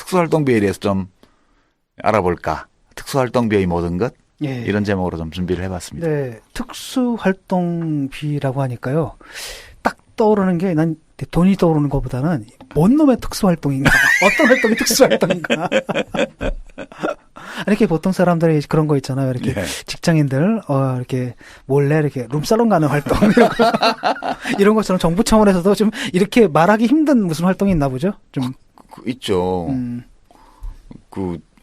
특수활동비에 대해서 좀 알아볼까. 특수활동비의 모든 것. 예. 이런 제목으로 좀 준비를 해봤습니다. 네, 특수활동비라고 하니까요. 딱 떠오르는 게 난 돈이 떠오르는 것보다는 뭔 놈의 특수활동인가, 어떤 활동이 특수활동인가. 이렇게 보통 사람들이 그런 거 있잖아요. 이렇게 예. 직장인들 이렇게 몰래 이렇게 룸살롱 가는 활동 이런 것처럼 정부 차원에서도 좀 이렇게 말하기 힘든 무슨 활동이 있나 보죠. 좀 있죠.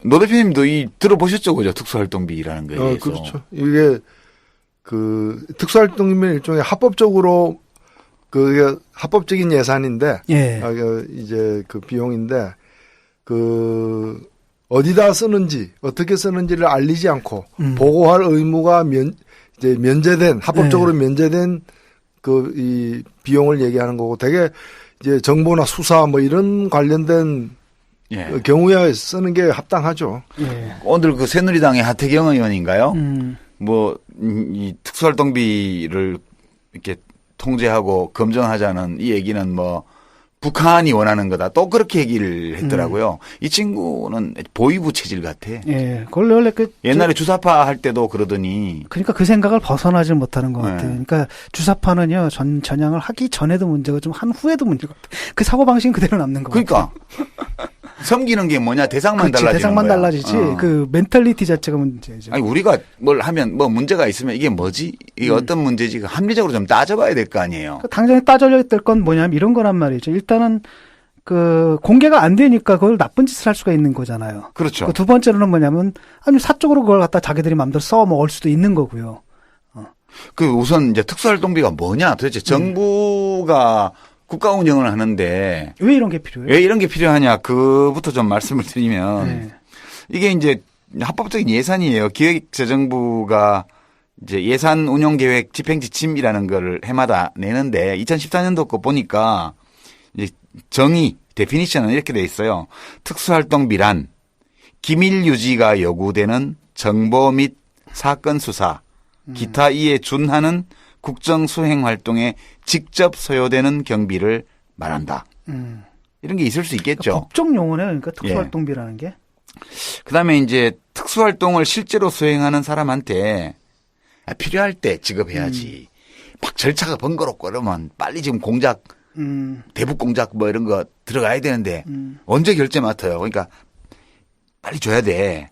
노 대표님도 들어보셨죠, 그죠? 특수활동비라는 거에 대해서. 그렇죠. 이게 특수활동비는 일종의 합법적으로 그게 합법적인 예산인데, 예. 이제 그 비용인데 어디다 쓰는지 어떻게 쓰는지를 알리지 않고 보고할 의무가 이제 면제된 합법적으로 면제된 이 비용을 얘기하는 거고, 되게 이제 정보나 수사 뭐 이런 관련된 예. 경우에 쓰는 게 합당하죠. 예. 오늘 그 새누리당의 하태경 의원인가요? 이 특수활동비를 이렇게 통제하고 검증하자는 이 얘기는 뭐 북한이 원하는 거다. 또 그렇게 얘기를 했더라고요. 이 친구는 보위부 체질 같아. 예. 원래 옛날에 주사파 할 때도 그러더니. 그러니까 그 생각을 벗어나지 못하는 것 네. 같아요. 그러니까 주사파는요, 전향을 하기 전에도 문제고 좀 한 후에도 문제가 그 사고방식은 그대로 남는 것 그러니까. 같아요. 섬기는 게 뭐냐? 대상만 그렇지, 달라지는 대상만 거야. 달라지지. 그 멘탈리티 자체가 문제죠. 아니 우리가 뭘 하면 뭐 문제가 있으면 이게 뭐지? 이게 어떤 문제지? 합리적으로 좀 따져봐야 될 거 아니에요. 당장에 따져야 될 건 뭐냐면 이런 거란 말이죠. 일단은 공개가 안 되니까 그걸 나쁜 짓을 할 수가 있는 거잖아요. 그렇죠. 두 번째로는 뭐냐면 아니 사적으로 그걸 갖다 자기들이 마음대로 써 먹을 수도 있는 거고요. 우선 이제 특수활동비가 뭐냐? 도대체 정부가 국가 운영을 하는데 왜 이런 게 필요해요? 왜 이런 게 필요하냐? 그부터 좀 말씀을 드리면 네. 이게 이제 합법적인 예산이에요. 기획재정부가 이제 예산 운용 계획 집행 지침이라는 걸 해마다 내는데 2014년도 거 보니까 이제 정의 데피니션은 이렇게 돼 있어요. 특수활동비란 기밀 유지가 요구되는 정보 및 사건 수사, 기타 이에 준하는 국정 수행 활동에 직접 소요되는 경비를 말한다. 이런 게 있을 수 있겠죠. 그러니까 법적 용어네요. 그러니까 특수활동비라는 게. 그다음에 이제 특수활동을 실제로 수행하는 사람한테 필요할 때 지급해야지. 막 절차가 번거롭고 그러면 빨리 지금 공작, 대북 공작 뭐 이런 거 들어가야 되는데 언제 결제 맡아요. 그러니까 빨리 줘야 돼.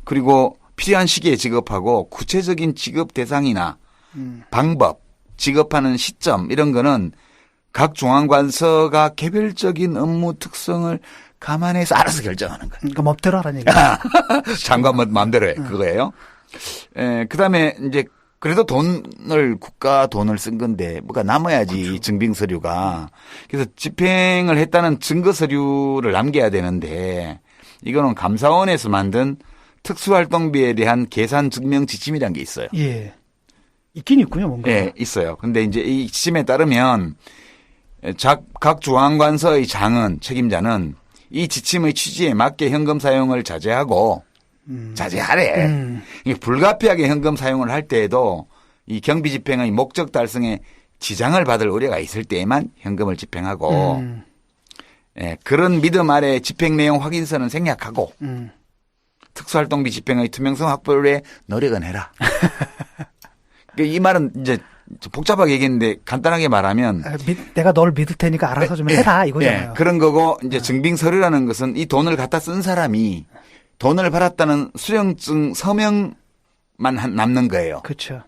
그리고 필요한 시기에 지급하고 구체적인 지급 대상이나 방법, 지급하는 시점 이런 거는 각 중앙관서가 개별적인 업무 특성을 감안해서 알아서 결정하는 거예요. 그러니까 멋대로 하라는 얘기죠. 장관 마음대로 해. 그거예요. 그다음에 이제 그래도 국가 돈을 쓴 건데 뭐가 남아야지. 그렇죠. 증빙 서류가. 그래서 집행을 했다는 증거 서류를 남겨야 되는데 이거는 감사원에서 만든 특수활동비에 대한 계산 증명 지침이라는 게 있어요. 예. 있긴 있군요, 뭔가. 예, 있어요. 근데 이제 이 지침에 따르면 각 중앙관서의 장은 책임자는 이 지침의 취지에 맞게 현금 사용을 자제하고 자제하래. 이게 불가피하게 현금 사용을 할 때에도 이 경비 집행의 목적 달성에 지장을 받을 우려가 있을 때에만 현금을 집행하고 그런 믿음 아래 집행 내용 확인서는 생략하고 특수활동비 집행의 투명성 확보를 위해 노력은 해라. 이 말은 이제 복잡하게 얘기했는데 간단하게 말하면 내가 널 믿을 테니까 알아서 좀 해라 이거잖아요. 그런 거고 이제 증빙 서류라는 것은 이 돈을 갖다 쓴 사람이 돈을 받았다는 수령증 서명만 남는 거예요. 그렇죠.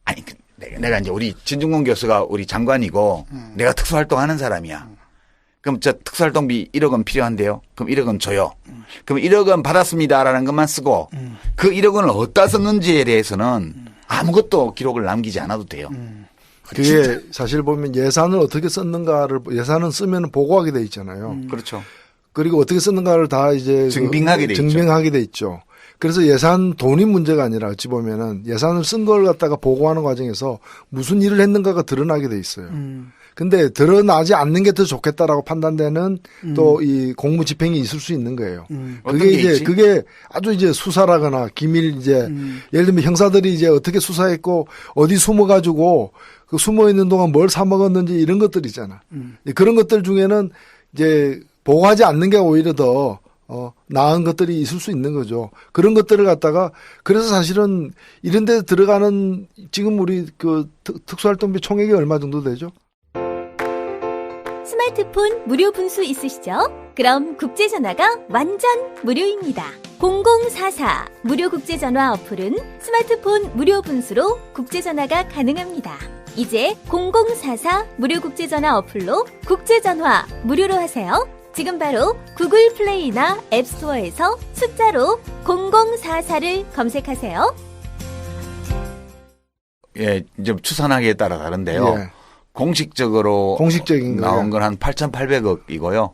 아니 내가 이제 우리 진중권 교수가 우리 장관이고 내가 특수활동하는 사람이야. 그럼 저 특수활동비 1억 원 필요한데요. 그럼 1억 원 줘요. 그럼 1억 원 받았습니다라는 것만 쓰고 그 1억 원을 어디다 썼는지에 대해서는 아무것도 기록을 남기지 않아도 돼요. 그게 사실 보면 예산을 어떻게 썼는가를 예산은 쓰면 보고하게 돼 있잖아요. 그렇죠. 그리고 어떻게 썼는가를 다 이제 증빙하게 돼 있죠. 그래서 예산 돈이 문제가 아니라 어찌 보면은 예산을 쓴 걸 갖다가 보고하는 과정에서 무슨 일을 했는가가 드러나게 돼 있어요. 근데 드러나지 않는 게 더 좋겠다라고 판단되는 또 이 공무 집행이 있을 수 있는 거예요. 그게 이제 그게 아주 이제 수사라거나 기밀 이제 예를 들면 형사들이 이제 어떻게 수사했고 어디 숨어가지고 그 숨어 있는 동안 뭘 사 먹었는지 이런 것들 있잖아. 그런 것들 중에는 이제 보고하지 않는 게 오히려 더 나은 것들이 있을 수 있는 거죠. 그런 것들을 갖다가 그래서 사실은 이런 데 들어가는 지금 우리 그 특수활동비 총액이 얼마 정도 되죠? 스마트폰 무료 분수 있으시죠? 그럼 국제전화가 완전 무료입니다. 0044 무료 국제전화 어플은 스마트폰 무료 분수로 국제전화가 가능합니다. 이제 0044 무료 국제전화 어플로 국제전화 무료로 하세요. 지금 바로 구글 플레이나 앱스토어에서 숫자로 0044를 검색하세요. 예, 이제 추산하기에 따라 다른데요. 예. 공식적인 나온 거예요. 건 한 8,800억이고요.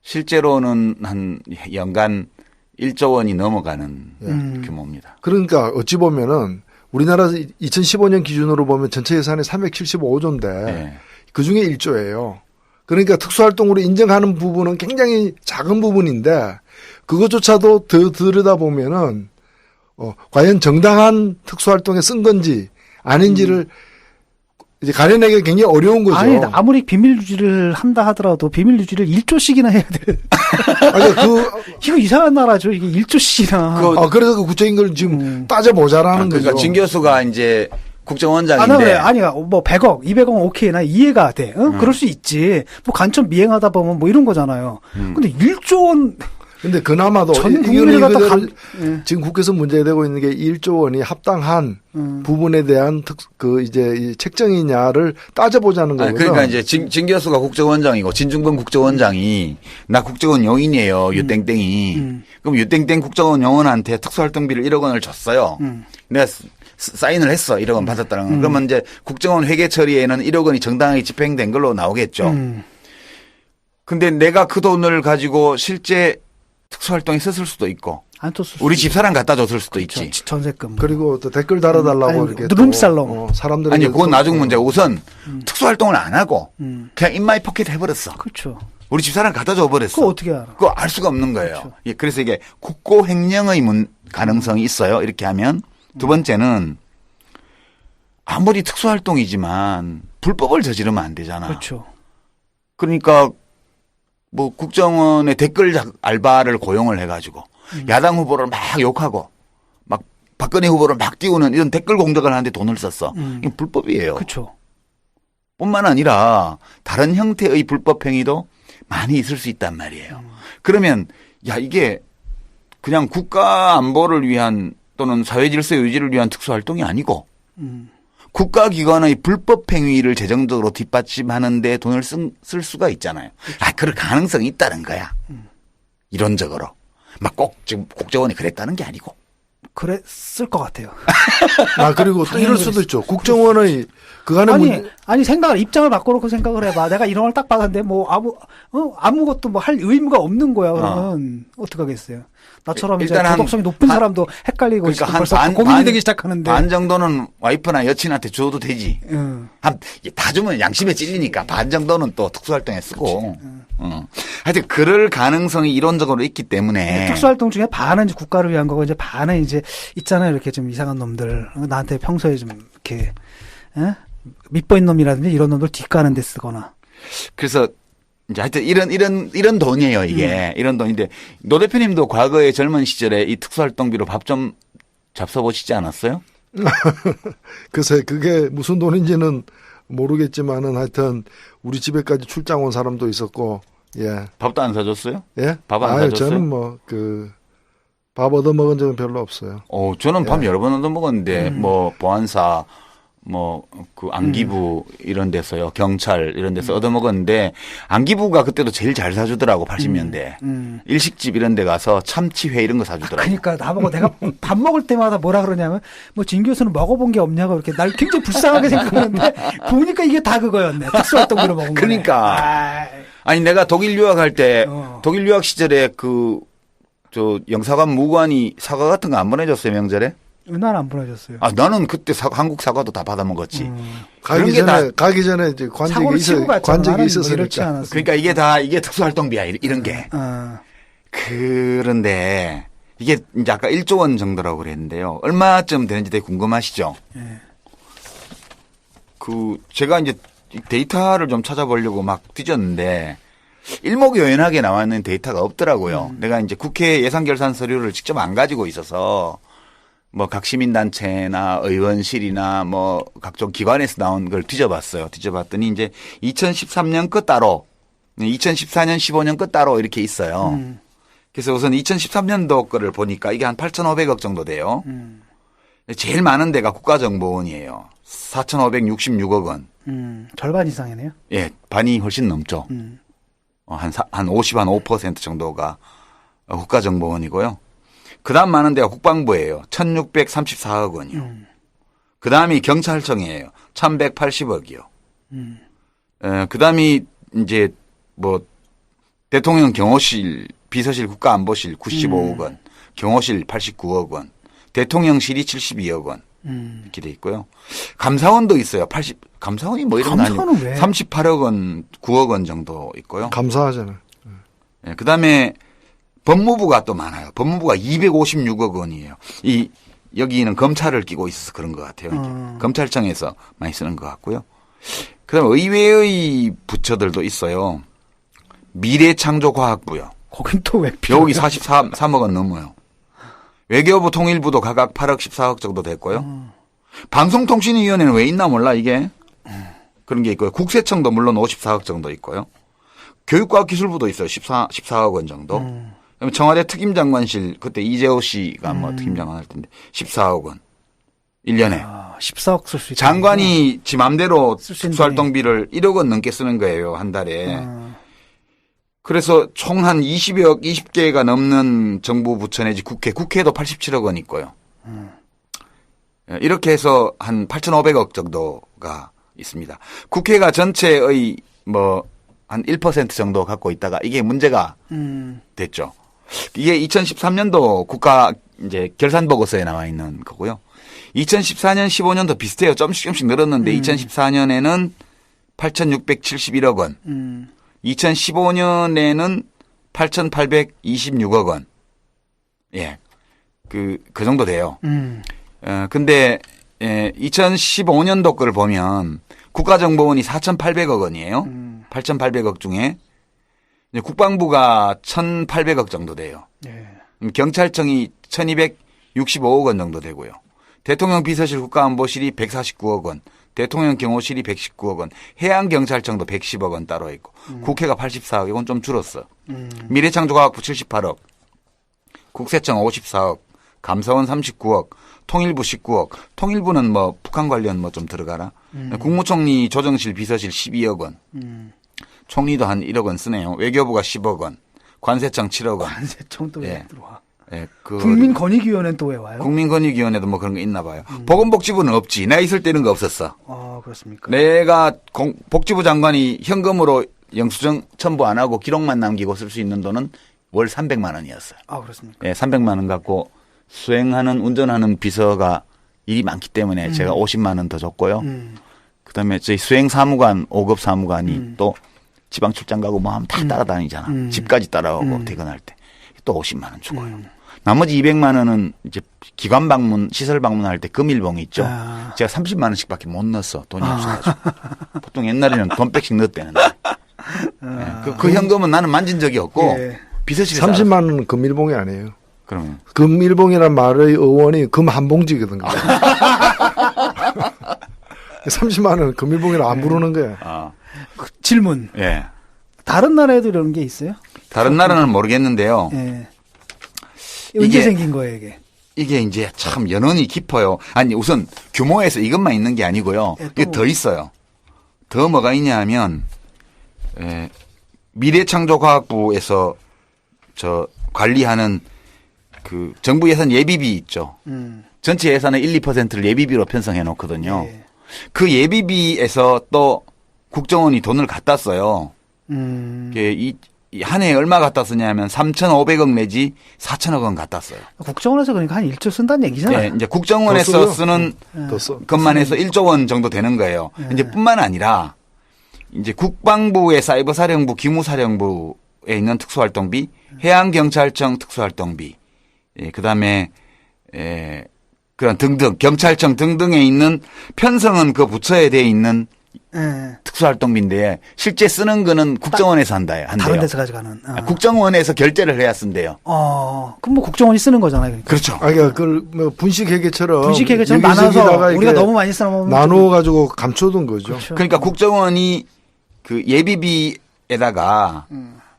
실제로는 한 연간 1조 원이 넘어가는 규모입니다. 그러니까 어찌 보면은 우리나라 2015년 기준으로 보면 전체 예산이 375조인데 예. 그중에 1조예요. 그러니까 특수활동으로 인정하는 부분은 굉장히 작은 부분인데 그것조차도 더 들여다보면은 과연 정당한 특수활동에 쓴 건지 아닌지를 이제 가려내기가 굉장히 어려운 거죠. 아니, 아무리 비밀 유지를 한다 하더라도 비밀 유지를 1조씩이나 해야 돼. 아니, 이거 이상한 나라죠. 이게 1조씩이나. 그래서 그 구체적인 걸 지금 따져보자라는 거죠. 그러니까 진 교수가 이제 국정원장인데. 아니, 뭐 100억, 200억 오케이. 나 이해가 돼. 그럴 수 있지. 뭐 간첩 미행하다 보면 뭐 이런 거잖아요. 근데 1조 원. 근데 그나마도 전 국민을 갖다 지금 국회에서 문제되고 있는 게 1조 원이 합당한 부분에 대한 이제 이 책정이냐를 따져보자는 거거든요. 그러니까 이제 진 교수가 국정원장이고 진중권 국정원장이 나 국정원 요인이에요. 유땡땡이. 그럼 유땡땡 국정원 요원한테 특수활동비를 1억 원을 줬어요. 내가 사인을 했어. 1억 원 받았다는 건. 그러면 이제 국정원 회계 처리에는 1억 원이 정당하게 집행된 걸로 나오겠죠. 근데 내가 그 돈을 가지고 실제 특수활동에 썼을 수도 있고. 안 썼을 우리 수도 집사람 갖다 줬을 수도 있죠. 있지. 전세금. 그리고 또 댓글 달아달라고 이렇게. 룸살롱. 사람들이. 아니, 그건 나중 문제. 우선 특수활동을 안 하고 그냥 인마이 포켓 해버렸어. 그렇죠. 우리 집사람 갖다 줘버렸어. 그거 어떻게 알아? 그거 알 수가 없는 거예요. 그렇죠. 예, 그래서 이게 국고횡령의 가능성이 있어요. 이렇게 하면. 두 번째는 아무리 특수활동이지만 불법을 저지르면 안 되잖아. 그렇죠. 그러니까 뭐 국정원의 댓글 알바를 고용을 해가지고 야당 후보를 막 욕하고 막 박근혜 후보를 막 띄우는 이런 댓글 공작을 하는데 돈을 썼어. 이게 불법이에요. 그렇죠. 뿐만 아니라 다른 형태의 불법 행위도 많이 있을 수 있단 말이에요. 그러면 야 이게 그냥 국가 안보를 위한 또는 사회 질서 유지를 위한 특수활동이 아니고 국가기관의 불법 행위를 재정적으로 뒷받침하는 데 돈을 쓸 수가 있잖아요. 그럴 가능성이 있다는 거야. 이론적으로. 막 꼭 지금 국정원이 그랬다는 게 아니고. 그랬을 것 같아요. 그리고 또 이럴 수도 있죠. 국정원의 그간의 아니 입장을 바꿔놓고 생각을 해봐. 내가 이런 걸 딱 받았는데 뭐 아무것도 뭐 할 의무가 없는 거야. 그러면 어떡하겠어요. 나처럼 이제 도덕성이 높은 사람도 헷갈리고 그러니까 벌써 고민이 되기 시작하는데 반 정도는 와이프나 여친한테 줘도 되지. 다 주면 양심에 찔리니까 반 정도는 또 특수활동에 쓰고. 하여튼 그럴 가능성이 이론적으로 있기 때문에 특수활동 중에 반은 이제 국가를 위한 거고 이제 반은 이제 있잖아요. 이렇게 좀 이상한 놈들 나한테 평소에 좀 이렇게 밑보인 놈이라든지 이런 놈들 뒷가는 데 쓰거나. 그래서 이제 하여튼 이런 돈이에요, 이게. 이런 돈인데, 노 대표님도 과거에 젊은 시절에 이 특수활동비로 밥 좀 잡숴보시지 않았어요? 글쎄, 그게 무슨 돈인지는 모르겠지만은 하여튼 우리 집에까지 출장 온 사람도 있었고, 예. 밥도 안 사줬어요? 예? 밥 안 사줬어요? 저는 밥 얻어먹은 적은 별로 없어요. 저는 밥 여러 번 얻어먹었는데, 보안사, 그 안기부 이런 데서요. 경찰 이런 데서 얻어먹었는데 안기부가 그때도 제일 잘 사주더라고 80년대. 일식집 이런 데 가서 참치회 이런 거 사주더라고. 그러니까 나보고 내가 밥 먹을 때마다 뭐라 그러냐면 진 교수는 먹어본 게 없냐고 이렇게 날 굉장히 불쌍하게 생각하는데 보니까 이게 다 그거였네. 특수활동비로 먹은 거. 그러니까. 아니 내가 독일 유학할 때 독일 유학 시절에 저 영사관 무관이 사과 같은 거 안 보내줬어요 명절에? 난 안 보내줬어요. 나는 그때 한국 사과도 다 받아 먹었지. 가기 전에 이제 관직이 있었으니까. 그러니까 이게 특수활동비야 이런 게. 그런데 이게 이제 아까 1조 원 정도라고 그랬는데요. 얼마쯤 되는지 되게 궁금하시죠? 네. 제가 이제 데이터를 좀 찾아보려고 막 뒤졌는데 일목요연하게 나와 있는 데이터가 없더라고요. 내가 이제 국회 예산결산 서류를 직접 안 가지고 있어서 뭐 각 시민단체나 의원실이나 뭐 각종 기관에서 나온 걸 뒤져봤어요. 뒤져봤더니 이제 2013년 거 따로 2014년 15년 거 따로 이렇게 있어요. 그래서 우선 2013년도 거를 보니까 이게 한 8,500억 정도 돼요. 제일 많은 데가 국가정보원이에요. 4,566억 원. 절반 이상이네요. 예, 반이 훨씬 넘죠. 한 50, 한 5% 정도가 국가정보원이고요. 그 다음 많은 데가 국방부예요. 1,634억 원이요. 그 다음이 경찰청이에요. 1,180억이요. 그 다음이 이제 뭐 대통령 경호실, 비서실 국가안보실 95억 원, 경호실 89억 원, 대통령실이 72억 원 이렇게 돼 있고요. 감사원도 있어요. 감사원이 뭐 이런 거 아니고 38억 원, 9억 원 정도 있고요. 감사하잖아요. 네, 그다음에 법무부가 또 많아요. 법무부가 256억 원이에요. 여기는 검찰을 끼고 있어서 그런 것 같아요. 검찰청에서 많이 쓰는 것 같고요. 그다음에 의외의 부처들도 있어요. 미래창조과학부요. 거긴 또 왜 여기 43억 원 넘어요. 외교부 통일부도 각각 8억 14억 정도 됐고요. 방송통신위원회는 왜 있나 몰라 이게. 그런 게 있고요. 국세청도 물론 54억 정도 있고요. 교육과학기술부도 있어요. 14억 원 정도. 그다음에 청와대 특임장관실 그때 이재호 씨가 뭐 특임장관 할 텐데 14억 원. 1년에. 14억 쓸 수 있다. 장관이 지 맘대로 특수활동비를 1억 원 넘게 쓰는 거예요. 한 달에. 그래서 총 한 20억, 20개가 넘는 정부 부처 내지 국회도 87억 원 있고요. 이렇게 해서 한 8,500억 정도가 있습니다. 국회가 전체의 뭐 한 1% 정도 갖고 있다가 이게 문제가 됐죠. 이게 2013년도 국가 이제 결산 보고서에 나와 있는 거고요. 2014년, 15년도 비슷해요. 조금씩 늘었는데 2014년에는 8,671억 원. 2015년에는 8,826억 원. 예. 그 정도 돼요. 근데, 2015년도 거를 보면 국가정보원이 4,800억 원이에요. 8,800억 중에. 국방부가 1,800억 정도 돼요. 예. 경찰청이 1,265억 원 정도 되고요. 대통령 비서실 국가안보실이 149억 원. 대통령 경호실이 119억 원, 해양경찰청도 110억 원 따로 있고, 국회가 84억, 이건 좀 줄었어. 미래창조과학부 78억, 국세청 54억, 감사원 39억, 통일부 19억, 통일부는 뭐 북한 관련 뭐 좀 들어가라. 국무총리 조정실 비서실 12억 원, 총리도 한 1억 원 쓰네요. 외교부가 10억 원, 관세청 7억 원. 관세청 또 왜 들어와? 예, 국민권익위원회는 또 왜 와요? 국민권익위원회도 뭐 그런 거 있나 봐요. 보건복지부는 없지. 나 있을 때는 거 없었어. 그렇습니까? 내가 복지부 장관이 현금으로 영수증 첨부 안 하고 기록만 남기고 쓸 수 있는 돈은 월 300만 원이었어요. 그렇습니까? 예, 300만 원 갖고 운전하는 비서가 일이 많기 때문에 제가 50만 원 더 줬고요. 그다음에 저희 수행사무관, 5급 사무관이 또 지방 출장 가고 뭐 하면 다 따라다니잖아. 집까지 따라오고 퇴근할 때. 또 50만 원 주고요. 나머지 200만 원은 이제 기관 방문, 시설 방문할 때 금일봉이 있죠. 제가 30만 원씩 밖에 못 넣었어. 돈이 없어가지고. 보통 옛날에는 돈 백씩 넣었대는데. 그 현금은 나는 만진 적이 없고 비서실에 30만 원은 금일봉이 아니에요. 그러면 금일봉이란 말의 어원이 금 한 봉지거든요. 30만 원은 금일봉이라 안 부르는 거야. 질문. 예. 다른 나라에도 이런 게 있어요? 다른 나라는 모르겠는데요. 예. 언제 생긴 거예요, 이게? 이게 이제 참 연원이 깊어요. 아니, 우선 규모에서 이것만 있는 게 아니고요. 이게 더 있어요. 더 뭐가 있냐 하면, 미래창조과학부에서 관리하는 그 정부 예산 예비비 있죠. 전체 예산의 1, 2%를 예비비로 편성해 놓거든요. 예. 그 예비비에서 또 국정원이 돈을 갖다 써요. 한 해에 얼마 갖다 쓰냐 하면 3,500억 내지 4,000억 원 갖다 써요. 국정원에서 그러니까 한 1조 쓴다는 얘기잖아요. 네, 이제 국정원에서 쓰는 것만 해서 1조 원 정도 되는 거예요. 이제 뿐만 아니라 이제 국방부의 사이버 사령부, 기무 사령부에 있는 특수활동비, 해양경찰청 특수활동비, 그다음에 그런 등등 경찰청 등등에 있는 편성은 그 부처에 돼 있는 예. 특수활동비인데 실제 쓰는 거는 국정원에서 한대요. 다른 데서 가져가는. 국정원에서 결제를 해야 쓴대요. 그럼 뭐 국정원이 쓰는 거잖아요. 그러니까. 그렇죠. 그러니까 그걸 뭐 분식회계처럼 나눠서 우리가 너무 많이 쓰면 나누어 가지고 감춰둔 거죠. 그렇죠. 그러니까 국정원이 그 예비비에다가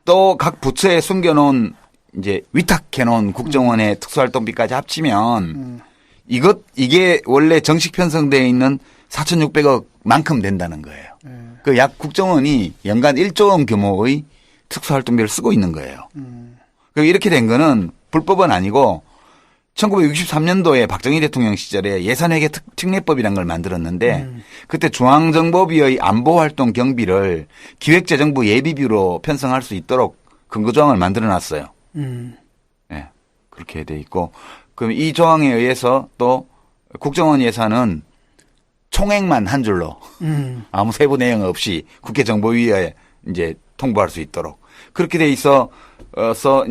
또 각 부처에 숨겨놓은 이제 위탁해놓은 국정원의 특수활동비까지 합치면 이게 원래 정식 편성되어 있는 4,600억 만큼 된다는 거예요. 그 약 국정원이 연간 1조 원 규모의 특수활동비를 쓰고 있는 거예요. 이렇게 된 거는 불법은 아니고 1963년도에 박정희 대통령 시절에 예산회계 특례법이라는 걸 만들었는데 그때 중앙정보비의 안보활동 경비를 기획재정부 예비비로 편성할 수 있도록 근거조항을 만들어놨어요. 네, 그렇게 돼 있고 그럼 이 조항에 의해서 또 국정원 예산은 총액만 한 줄로 아무 세부 내용 없이 국회 정보위에 이제 통보할 수 있도록 그렇게 돼 있어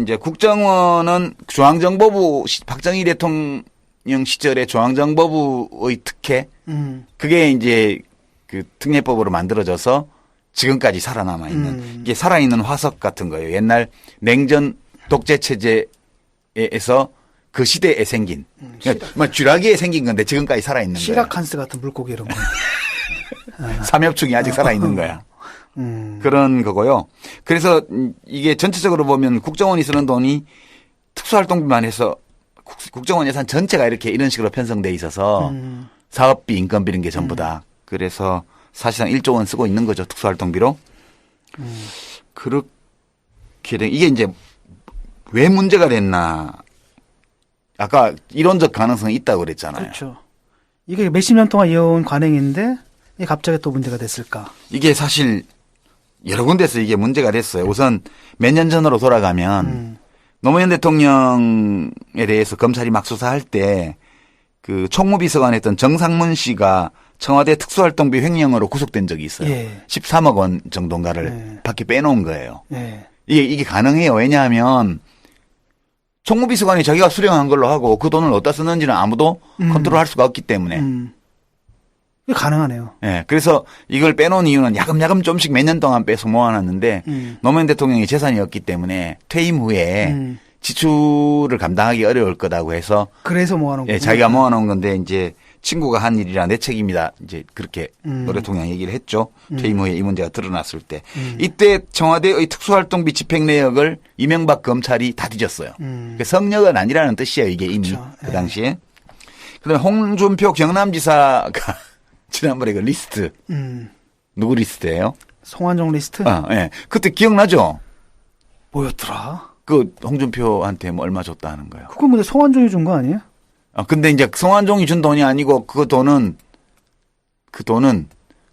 이제 국정원은 중앙정보부 박정희 대통령 시절에 중앙정보부의 특혜 그게 이제 그 특례법으로 만들어져서 지금까지 살아남아 있는 이게 살아있는 화석 같은 거예요. 옛날 냉전 독재 체제에서 그 시대에 생긴 그러니까 뭐 쥐라기에 생긴 건데 지금까지 살아있는 거예요. 시라칸스 같은 물고기 이런 거. 삼엽충이 아직 살아있는 거야. 그런 거고요. 그래서 이게 전체적으로 보면 국정원이 쓰는 돈이 특수활동비만 해서 국정원 예산 전체가 이런 식으로 편성돼 있어서 사업비, 인건비 이런 게 전부 다. 그래서 사실상 1조 원 쓰고 있는 거죠. 특수활동비로. 그렇게 된 이게 이제 왜 문제가 됐나. 아까 이론적 가능성이 있다고 그랬잖아요. 그렇죠. 이게 몇십 년 동안 이어온 관행인데 이게 갑자기 또 문제가 됐을까. 이게 사실 여러 군데서 이게 문제가 됐어요. 우선 몇 년 전으로 돌아가면 노무현 대통령에 대해서 검찰이 막 수사할 때 그 총무비서관 했던 정상문 씨가 청와대 특수활동비 횡령으로 구속된 적이 있어요. 예. 13억 원 정도인가를 밖에 빼놓은 거예요. 예. 이게 가능해요. 왜냐하면 총무비서관이 자기가 수령한 걸로 하고 그 돈을 어디다 쓰는지는 아무도 컨트롤할 수가 없기 때문에. 이게 가능하네요. 네, 그래서 이걸 빼놓은 이유는 야금야금 좀씩 몇 년 동안 빼서 모아놨는데 노무현 대통령이 재산이 없기 때문에 퇴임 후에 지출을 감당하기 어려울 거다고 해서 그래서 모아놓은 거예요. 자기가 모아놓은 건데 이제 친구가 한 일이라 내 책임이다. 이제 그렇게 노 대통령 얘기를 했죠. 퇴임 후에 이 문제가 드러났을 때. 이때 청와대의 특수활동비 집행 내역을 이명박 검찰이 다 뒤졌어요. 성역은 아니라는 뜻이에요. 이게 이미 그렇죠. 그 당시에. 그다음에 홍준표 경남지사가 지난번에 그 리스트. 누구 리스트예요? 송환종 리스트? 예. 그때 기억나죠? 뭐였더라? 그 홍준표한테 뭐 얼마 줬다 하는 거예요. 그건 근데 송환종이 준 거 아니에요? 근데 이제 송환종이 준 돈이 아니고 그 돈은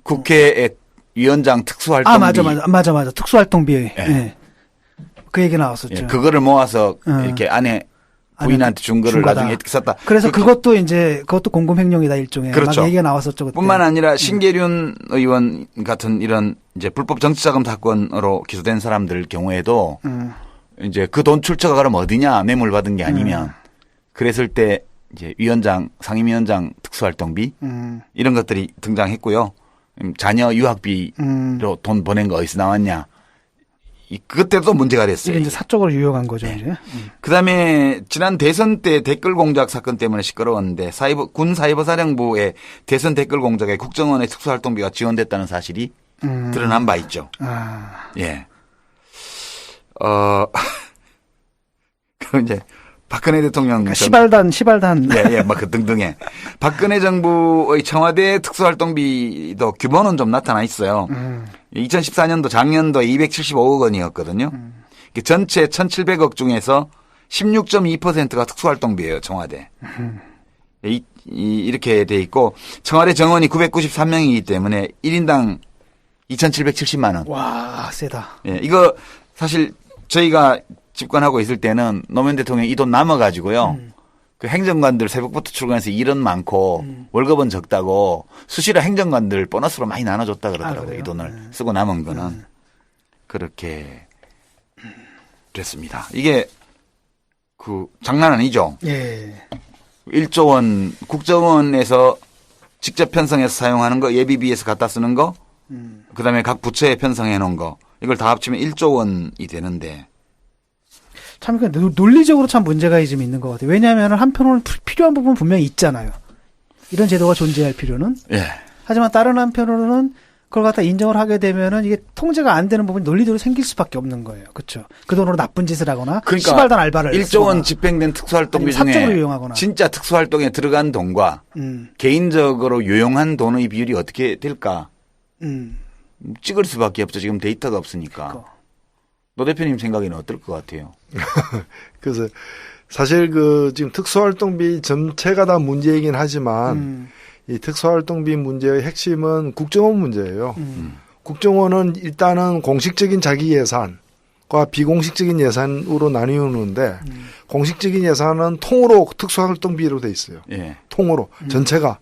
국회의 위원장 특수활동비. 맞아. 특수활동비. 예. 예. 그 얘기 나왔었죠. 예, 그거를 모아서 이렇게 아내 부인한테 준 거를 거다. 나중에 이렇게 썼다. 그래서 그것도 공금횡령이다 일종의. 그렇죠. 막 얘기가 나왔었죠. 그때. 뿐만 아니라 신계륜 의원 같은 이런 이제 불법 정치자금 사건으로 기소된 사람들 경우에도 이제 그 돈 출처가 그럼 어디냐 뇌물 받은 게 아니면 그랬을 때 이제 위원장, 상임위원장 특수활동비 이런 것들이 등장했고요. 자녀 유학비로 돈 보낸 거 어디서 나왔냐. 그때도 문제가 됐어요. 이게 이제 사적으로 유용한 거죠, 이제. 그다음에 지난 대선 때 댓글 공작 사건 때문에 시끄러웠는데 군 사이버사령부의 대선 댓글 공작에 국정원의 특수활동비가 지원됐다는 사실이 드러난 바 있죠. 예. 그럼 이제 박근혜 대통령. 그러니까 시발단. 예, 막 그 등등에. 박근혜 정부의 청와대 특수활동비도 규모는 좀 나타나 있어요. 2014년도 작년도 275억 원이었거든요. 전체 1,700억 중에서 16.2%가 특수활동비예요, 청와대. 이렇게 돼 있고 청와대 정원이 993명이기 때문에 1인당 2,770만 원. 와, 세다. 예, 이거 사실 저희가 집권하고 있을 때는 노무현 대통령이 이 돈 남아가지고요. 그 행정관들 새벽부터 출근해서 일은 많고 월급은 적다고 수시로 행정관들 보너스로 많이 나눠줬다 그러더라고요. 이 돈을 쓰고 남은 거는. 그렇게 됐습니다. 이게 그 장난 아니죠. 예. 1조 원 국정원에서 직접 편성해서 사용하는 거 예비비에서 갖다 쓰는 거 그다음에 각 부처에 편성해 놓은 거 이걸 다 합치면 1조 원이 되는데 참 논리적으로 참 문제가 좀 있는 것 같아요. 왜냐하면 한편으로는 필요한 부분 분명히 있잖아요. 이런 제도가 존재할 필요는. 예. 하지만 다른 한편으로는 그걸 갖다 인정을 하게 되면은 이게 통제가 안 되는 부분이 논리적으로 생길 수밖에 없는 거예요. 그렇죠? 그 돈으로 나쁜 짓을 하거나 그러니까 시발단 알바를 1조 원 집행된 특수활동비 사적으로 중에 유용하거나. 진짜 특수활동에 들어간 돈과 개인적으로 유용한 돈의 비율이 어떻게 될까? 찍을 수밖에 없죠. 지금 데이터가 없으니까. 노 대표님 생각에는 어떨 것 같아요? 그래서 사실 지금 특수활동비 전체가 다 문제이긴 하지만 이 특수활동비 문제의 핵심은 국정원 문제예요. 국정원은 일단은 공식적인 자기 예산과 비공식적인 예산으로 나뉘는데 공식적인 예산은 통으로 특수활동비로 돼 있어요. 예. 통으로 전체가.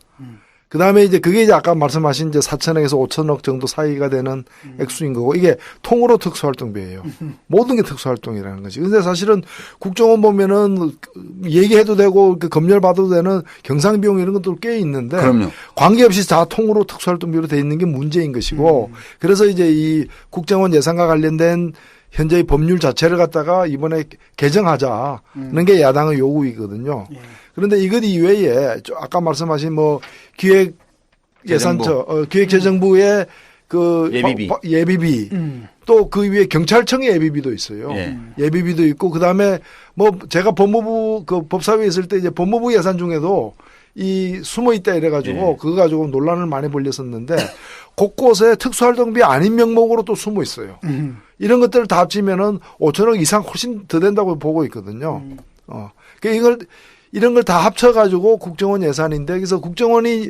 그다음에 이제 그게 이제 아까 말씀하신 이제 4천억에서 5천억 정도 사이가 되는 액수인 거고 이게 통으로 특수활동비예요. 모든 게 특수활동이라는 거지. 근데 사실은 국정원 보면은 얘기해도 되고 검열받아도 되는 경상비용 이런 것도 꽤 있는데 그럼요. 관계없이 다 통으로 특수활동비로 돼 있는 게 문제인 것이고 그래서 이제 이 국정원 예산과 관련된 현재의 법률 자체를 갖다가 이번에 개정하자는 게 야당의 요구이거든요. 그런데 이것 이외에 아까 말씀하신 기획 예산처, 기획재정부의 예비비. 또 그 위에 경찰청의 예비비도 있어요. 예비비도 있고 그다음에 제가 법무부 법사위에 있을 때 이제 법무부 예산 중에도 이 숨어 있다 이래가지고 그거 가지고 논란을 많이 벌렸었는데 곳곳에 특수활동비 아닌 명목으로 또 숨어 있어요. 이런 것들을 다 합치면은 5천억 이상 훨씬 더 된다고 보고 있거든요. 그러니까 이런 걸 다 합쳐가지고 국정원 예산인데 그래서 국정원이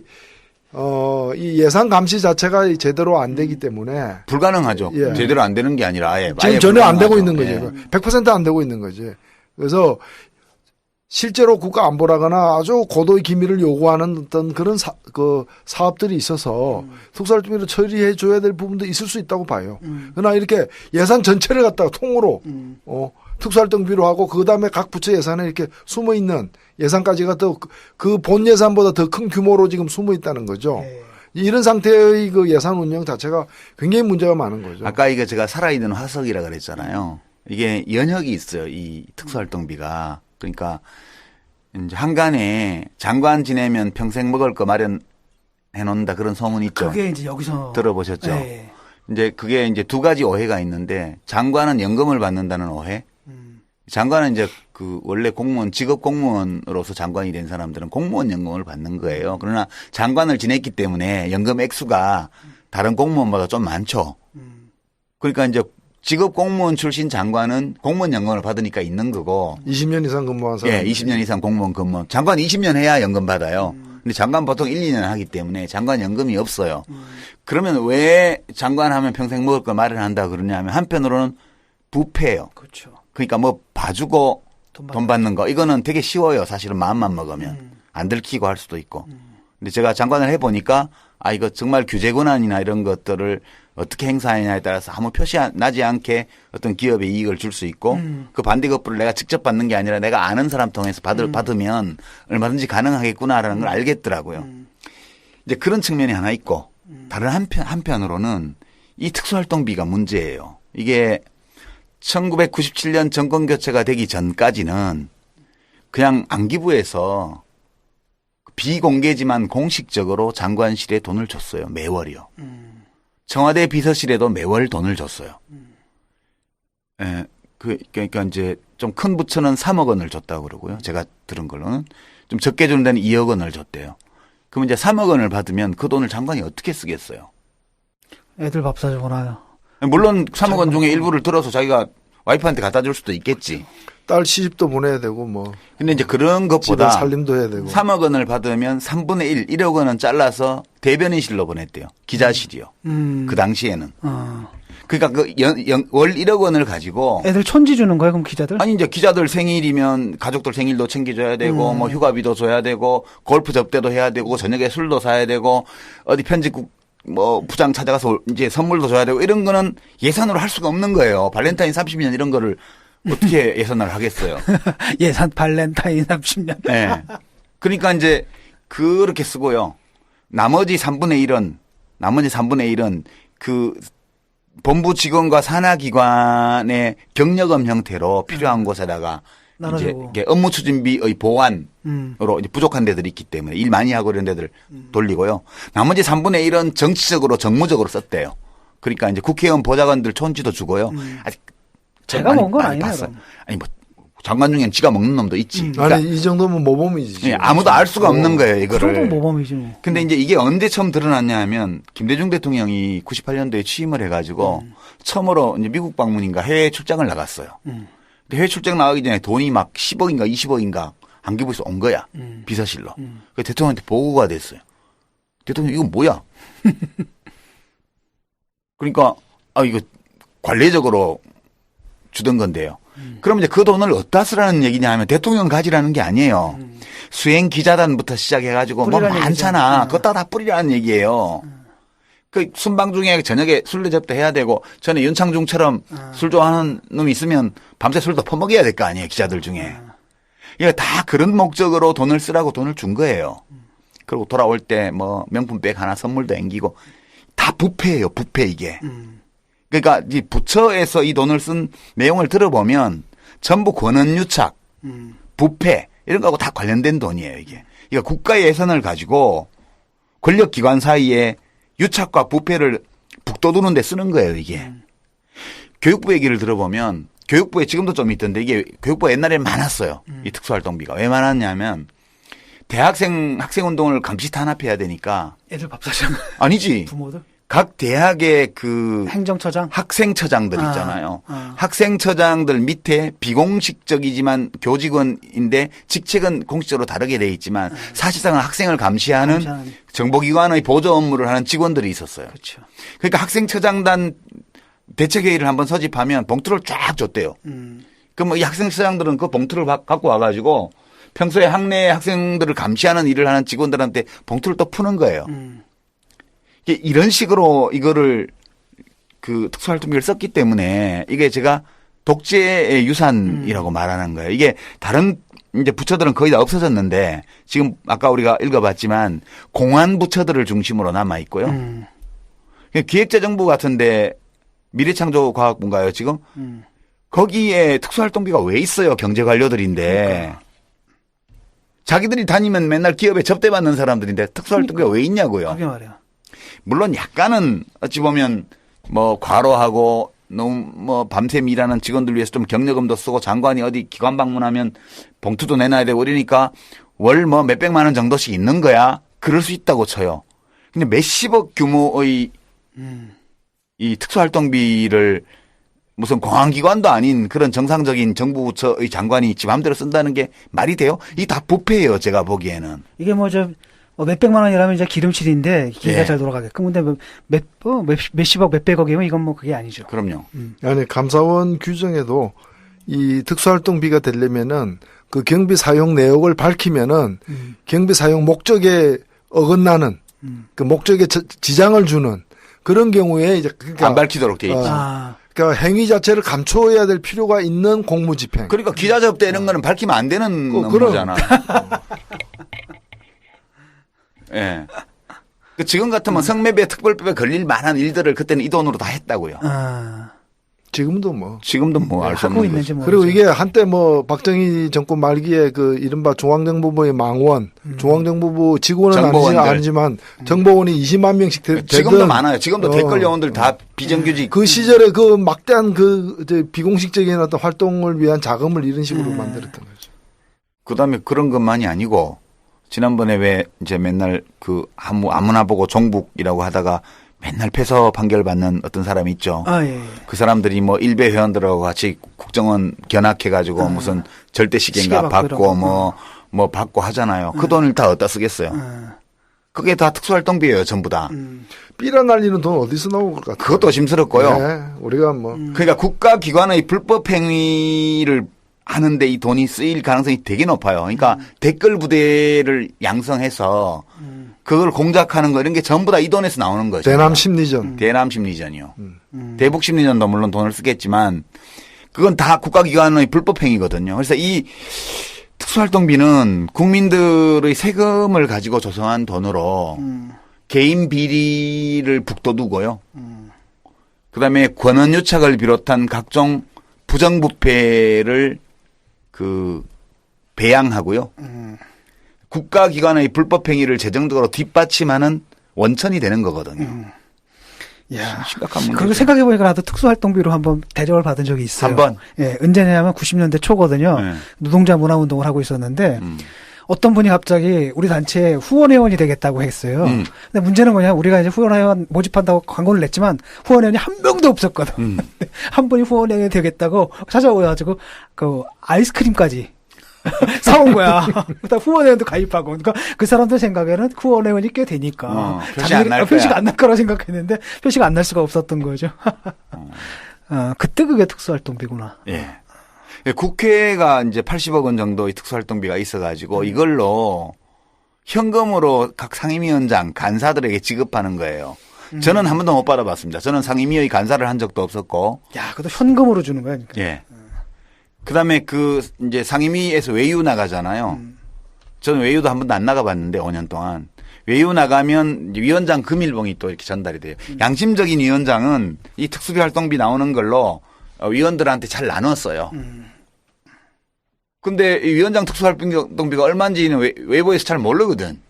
이 예산 감시 자체가 제대로 안 되기 때문에 불가능하죠. 예. 제대로 안 되는 게 아니라 아예 지금 전혀 안 되고 있는 거죠. 예. 100% 안 되고 있는 거지. 그래서 실제로 국가 안보라거나 아주 고도의 기밀을 요구하는 어떤 그런 사업들이 있어서 특수활동비로 처리해 줘야 될 부분도 있을 수 있다고 봐요. 그러나 이렇게 예산 전체를 갖다가 통으로 특수활동비로 하고 그다음에 각 부처 예산에 이렇게 숨어 있는 예산까지가 또 그 본 예산보다 더 큰 규모로 지금 숨어 있다는 거죠. 이런 상태의 그 예산 운영 자체가 굉장히 문제가 많은 거죠. 아까 이게 제가 살아있는 화석이라 그랬잖아요. 이게 연혁이 있어요. 이 특수활동비가. 그러니까 이제 한간에 장관 지내면 평생 먹을 거 마련해 놓는다 그런 소문 있죠. 그게 이제 여기서 들어보셨죠. 네. 이제 그게 이제 두 가지 오해가 있는데 장관은 연금을 받는다는 오해. 장관은 이제 원래 공무원 직업 공무원으로서 장관이 된 사람들은 공무원 연금을 받는 거예요. 그러나 장관을 지냈기 때문에 연금 액수가 다른 공무원보다 좀 많죠. 그러니까 이제 직업 공무원 출신 장관은 공무원 연금을 받으니까 있는 거고. 20년 이상 근무한 사람. 예, 20년 이상 공무원 근무. 장관 20년 해야 연금 받아요. 근데 장관 보통 1, 2년 하기 때문에 장관 연금이 없어요. 그러면 왜 장관 하면 평생 먹을 걸 마련한다 그러냐면 한편으로는 부패예요. 그렇죠. 그러니까 봐주고 돈 받는 거. 이거는 되게 쉬워요. 사실은 마음만 먹으면. 안 들키고 할 수도 있고. 근데 제가 장관을 해보니까 이거 정말 규제 권한이나 이런 것들을 어떻게 행사하느냐에 따라서 아무 표시 나지 않게 어떤 기업에 이익을 줄 수 있고 그 반대급부를 내가 직접 받는 게 아니라 내가 아는 사람 통해서 받으면 얼마든지 가능하겠구나라는 걸 알겠더라고요. 이제 그런 측면이 하나 있고 다른 한편으로는 이 특수활동비가 문제예요. 이게 1997년 정권 교체가 되기 전까지는 그냥 안기부에서 비공개지만 공식적으로 장관실에 돈을 줬어요. 매월이요. 청와대 비서실에도 매월 돈을 줬어요. 예, 그러니까 이제 좀 큰 부처는 3억 원을 줬다고 그러고요. 제가 들은 걸로는 좀 적게 주는 데는 2억 원을 줬대요. 그럼 이제 3억 원을 받으면 그 돈을 장관이 어떻게 쓰겠어요? 애들 밥 사주거나. 물론 3억 원 중에 일부를 들어서 자기가 와이프한테 갖다 줄 수도 있겠지. 딸 시집도 보내야 되고 근데 이제 그런 것보다 살림도 해야 되고. 3억 원을 받으면 3분의 1, 1억 원은 잘라서 대변인실로 보냈대요. 기자실이요. 그 당시에는. 그러니까 월 1억 원을 가지고 애들 촌지 주는 거예요, 그럼 기자들? 아니 이제 기자들 생일이면 가족들 생일도 챙겨줘야 되고 휴가비도 줘야 되고 골프 접대도 해야 되고 저녁에 술도 사야 되고 어디 편집국 부장 찾아가서 이제 선물도 줘야 되고 이런 거는 예산으로 할 수가 없는 거예요. 발렌타인 30년 이런 거를 어떻게 예산을 하겠어요? 예산 발렌타인 30년. 네. 그러니까 이제 그렇게 쓰고요. 나머지 3분의 1은 그 본부 직원과 산하기관의 경력금 형태로 필요한 곳에다가 이제 나눠주고. 이게 업무 추진비의 보완으로 이제 부족한 데들이 있기 때문에 일 많이 하고 이런 데들 돌리고요. 나머지 3분의 1은 정치적으로 정무적으로 썼대요. 그러니까 이제 국회의원 보좌관들 촌지도 주고요. 아직 제가 먹은 건 많이 아니네요. 봤어요. 아니 뭐 장관 중엔 지가 먹는 놈도 있지. 그러니까 아니 이 정도면 모범이지. 예, 아무도 알 수가 없는 거예요, 그 이거를. 정도는 모범이지 뭐. 근데 이제 이게 언제 처음 드러났냐 하면 김대중 대통령이 98년도에 취임을 해가지고 처음으로 이제 미국 방문인가 해외 출장을 나갔어요. 근데 해외 출장 나가기 전에 돈이 막 10억인가 20억인가 안기부에서 온 거야. 비서실로. 그 대통령한테 보고가 됐어요. 대통령 이거 뭐야? 그러니까 이거 관례적으로 주던 건데요. 그럼 이제 그 돈을 어디다 쓰라는 얘기냐 하면 대통령 가지라는 게 아니에요. 수행 기자단부터 시작해가지고 뭐 많잖아. 그것다 다 뿌리라는 얘기예요. 그 순방 중에 저녁에 술 대접도 해야 되고 전에 윤창중처럼 술 좋아하는 놈이 있으면 밤새 술도 퍼먹여야 될 거 아니에요. 기자들 중에. 이게 다 그런 목적으로 돈을 쓰라고 돈을 준 거예요. 그리고 돌아올 때 뭐 명품백 하나 선물도 앵기고 다 부패예요. 부패 이게. 그러니까 이 부처에서 이 돈을 쓴 내용을 들어보면 전부 권한유착, 부패 이런 거하고 다 관련된 돈이에요. 이게. 그러니까 국가 예산을 가지고 권력기관 사이에 유착과 부패를 북돋우는 데 쓰는 거예요. 이게. 교육부 얘기를 들어보면 교육부에 지금도 좀 있던데 이게 교육부가 옛날에 많았어요. 이 특수활동비가. 왜 많았냐면 대학생 학생운동을 감시 탄압해야 되니까. 애들 밥 사주는 아니지. 부모들? 각 대학의 그 행정처장? 학생처장들 있잖아요. 학생처장들 밑에 비공식적이지만 교직원인데 직책은 공식적으로 다르게 돼 있지만 사실상은 학생을 감시하는 정보기관의 보조 업무를 하는 직원들이 있었어요. 그렇죠. 그러니까 학생처장단 대책회의를 한번 서집하면 봉투를 쫙 줬대요. 그럼 이 학생처장들은 그 봉투를 갖고 와가지고 평소에 학내 학생들을 감시하는 일을 하는 직원들한테 봉투를 또 푸는 거예요. 이런 식으로 이거를 그 특수활동비를 썼기 때문에 이게 제가 독재의 유산이라고 말하는 거예요. 이게 다른 이제 부처들은 거의 다 없어졌는데 지금 아까 우리가 읽어봤지만 공안 부처들을 중심으로 남아 있고요. 기획재정부 같은데 미래창조과학부인가요 지금? 거기에 특수활동비가 왜 있어요? 경제관료들인데. 그러니까. 자기들이 다니면 맨날 기업에 접대받는 사람들인데 특수활동비가 왜 있냐고요. 그게 말이야. 물론 약간은 어찌 보면 뭐 과로하고 너무 뭐 밤샘 일하는 직원들 위해서 좀 경력금도 쓰고 장관이 어디 기관 방문하면 봉투도 내놔야 되고 이러니까 월 뭐 몇백만 원 정도씩 있는 거야. 그럴 수 있다고 쳐요. 근데 몇십억 규모의 이 특수활동비를 무슨 공안기관도 아닌 그런 정상적인 정부 부처의 장관이 지 맘대로 쓴다는 게 말이 돼요? 이게 다 부패예요. 제가 보기에는. 이게 몇백만 원이라면 이제 기름칠인데 기계가 잘 돌아가게끔. 근데 몇십억, 몇백억이면 이건 뭐 그게 아니죠. 그럼요. 아니 감사원 규정에도 이 특수활동비가 되려면은 그 경비 사용 내역을 밝히면은 경비 사용 목적에 어긋나는 그 목적에 지장을 주는 그런 경우에 이제 그러니까 안 밝히도록 돼 있지. 그러니까 행위 자체를 감춰야 될 필요가 있는 공무집행. 그러니까 기자 접대 이런 거는 밝히면 안 되는 업무잖아. 예. 그 지금 같으면 성매매 특별법에 걸릴 만한 일들을 그때는 이 돈으로 다 했다고요. 지금도 뭐. 지금도 뭐 알 수 없는 거죠. 그리고 이게 한때 뭐 박정희 정권 말기에 그 이른바 중앙정보부의 망원, 중앙정보부 직원은 아니지만 정보원이 20만 명씩 되던. 지금도 많아요. 지금도 댓글 요원들 다 비정규직. 그 시절에 그 막대한 그 비공식적인 어떤 활동을 위한 자금을 이런 식으로 만들었던 거죠. 그다음에 그런 것만이 아니고 지난번에 왜 이제 맨날 그 아무나 보고 종북이라고 하다가 맨날 패소 판결 받는 어떤 사람이 있죠. 예. 그 사람들이 뭐 일베 회원들하고 같이 국정원 견학해가지고 무슨 절대시계인가 받고 뭐 받고 하잖아요. 그 돈을 다 어디다 쓰겠어요. 그게 다 특수활동비예요, 전부 다. 삐라 날리는 돈 어디서 나올 것 같아요. 그것도 심스럽고요. 네, 우리가 뭐. 그러니까 국가기관의 불법 행위를 하는데 이 돈이 쓰일 가능성이 되게 높아요. 그러니까 댓글 부대를 양성해서 그걸 공작하는 거 이런 게 전부 다 이 돈에서 나오는 거죠. 대남 심리전. 대남 심리전이요. 대북 심리전도 물론 돈을 쓰겠지만 그건 다 국가기관의 불법 행위거든요. 그래서 이 특수활동비는 국민들의 세금을 가지고 조성한 돈으로 개인 비리를 북돋우고요. 그다음에 권한유착을 비롯한 각종 부정부패를 배양하고요. 국가기관의 불법행위를 재정적으로 뒷받침하는 원천이 되는 거거든요. 야, 심각한 문제죠. 그리고 생각해보니까 나도 특수활동비로 한번 대접을 받은 적이 있어요. 한 번? 예, 언제냐면 90년대 초거든요. 네. 노동자 문화운동을 하고 있었는데 어떤 분이 갑자기 우리 단체에 후원회원이 되겠다고 했어요. 근데 문제는 뭐냐, 우리가 이제 후원회원 모집한다고 광고를 냈지만 후원회원이 한 명도 없었거든. 한 분이 후원회원이 되겠다고 찾아오셔가지고 그 아이스크림까지 사온 거야. 그다음 후원회원도 가입하고. 그러니까 그 사람들 생각에는 후원회원이 꽤 되니까 표시가 안 날 거라 생각했는데 표시가 안 날 수가 없었던 거죠. 그때 그게 특수활동비구나. 예. 국회가 이제 80억 원 정도의 특수활동비가 있어가지고 이걸로 현금으로 각 상임위원장, 간사들에게 지급하는 거예요. 저는 한 번도 못 받아봤습니다. 저는 상임위의 간사를 한 적도 없었고. 야, 그것도 현금으로 주는 거야. 그러니까. 예. 그다음에 이제 상임위에서 외유 나가잖아요. 저는 외유도 한 번도 안 나가봤는데 5년 동안. 외유 나가면 위원장 금일봉이 또 이렇게 전달이 돼요. 양심적인 위원장은 이 특수비 활동비 나오는 걸로 위원들한테 잘 나눴어요. 근데 이 위원장 특수활동비가 얼마인지는 외부에서 잘 모르거든.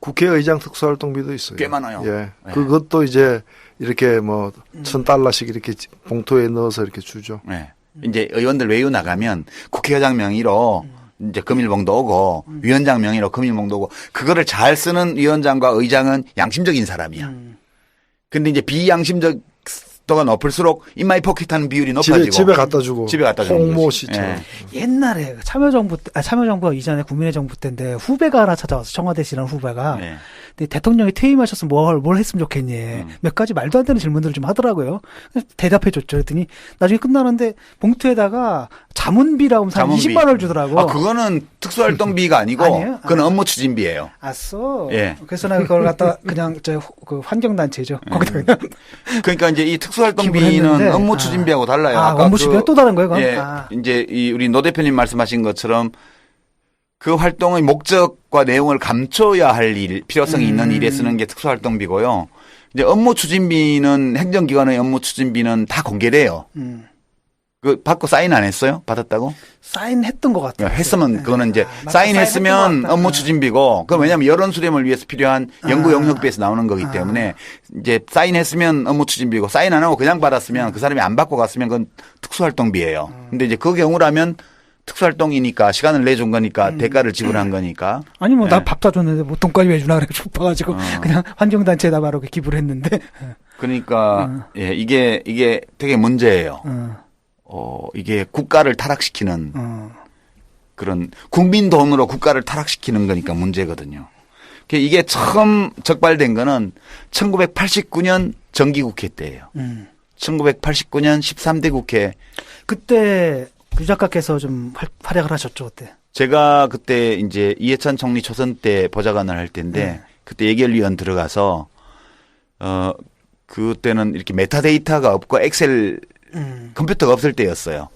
국회의장 특수활동비도 있어요. 꽤 많아요. 예. 네. 그것도 이제 이렇게 뭐 $1,000씩 이렇게 봉투에 넣어서 이렇게 주죠. 네. 이제 의원들 외유 나가면 국회의장 명의로 이제 금일봉도 오고 위원장 명의로 금일봉도 오고 그거를 잘 쓰는 위원장과 의장은 양심적인 사람이야. 근데 이제 비양심적 도가 높을수록 인마이 포켓하는 비율이 높아지고 집에 갖다 주고 집에 갖다 주는 홍모 거지. 씨처럼. 예. 옛날에 참여정부 이전에 국민의 정부 때인데 후배가 하나 찾아와서 청와대시라는 후배가 네. 근데 대통령이 퇴임하셨으면 뭘 했으면 좋겠니? 몇 가지 말도 안 되는 질문들을 좀 하더라고요. 대답해 줬죠. 그랬더니 나중에 끝나는데 봉투에다가 자문비라고 하면서 한 20만 원을 주더라고. 아, 그거는 특수활동비가 아니고 아니에요? 그건 업무 추진비예요. 아싸. 예. 그래서 내가 그걸 갖다 그냥 그 환경단체죠. 거기다 그냥 그러니까 이제 이 기부를 특수활동비는 했는데. 업무 추진비하고 달라요. 아, 아까 업무 추진비가 또 다른 거예요, 그건? 예. 아. 이제 우리 노 대표님 말씀하신 것처럼 그 활동의 목적과 내용을 감춰야 할 일, 필요성이 있는 일에 쓰는 게 특수활동비고요. 이제 업무 추진비는 행정기관의 업무 추진비는 다 공개돼요. 그 받고 사인 안 했어요? 받았다고? 사인했던 것 같아요. 했으면 그거는 이제 맞다. 사인했으면 사인했던 것 같다. 업무 추진비고 그건 왜냐하면 여론 수렴을 위해서 필요한 연구 용역비에서 나오는 거기 때문에 이제 사인했으면 업무 추진비고 사인 안 하고 그냥 받았으면 그 사람이 안 받고 갔으면 그건 특수활동비예요. 근데 이제 그 경우라면 특수활동이니까 시간을 내준 거니까 대가를 지불한 거니까. 아니 뭐 나 예. 밥 사줬는데 뭐 돈까지 왜 주나 그래 싶어가지고 그냥 환경단체에다 바로 기부를 했는데. 그러니까 예, 이게 되게 문제예요. 이게 국가를 타락시키는 그런 국민 돈으로 국가를 타락시키는 거니까 문제거든요. 이게 처음 적발된 거는 1989년 정기국회 때예요. 1989년 13대 국회. 그때 유 작가께서 좀 활약을 하셨죠 그때. 제가 그때 이제 이해찬 총리 초선 때 보좌관을 할 때인데 그때 예결위원 들어가서 그때는 이렇게 메타데이터가 없고 엑셀 컴퓨터가 없을 때였어요.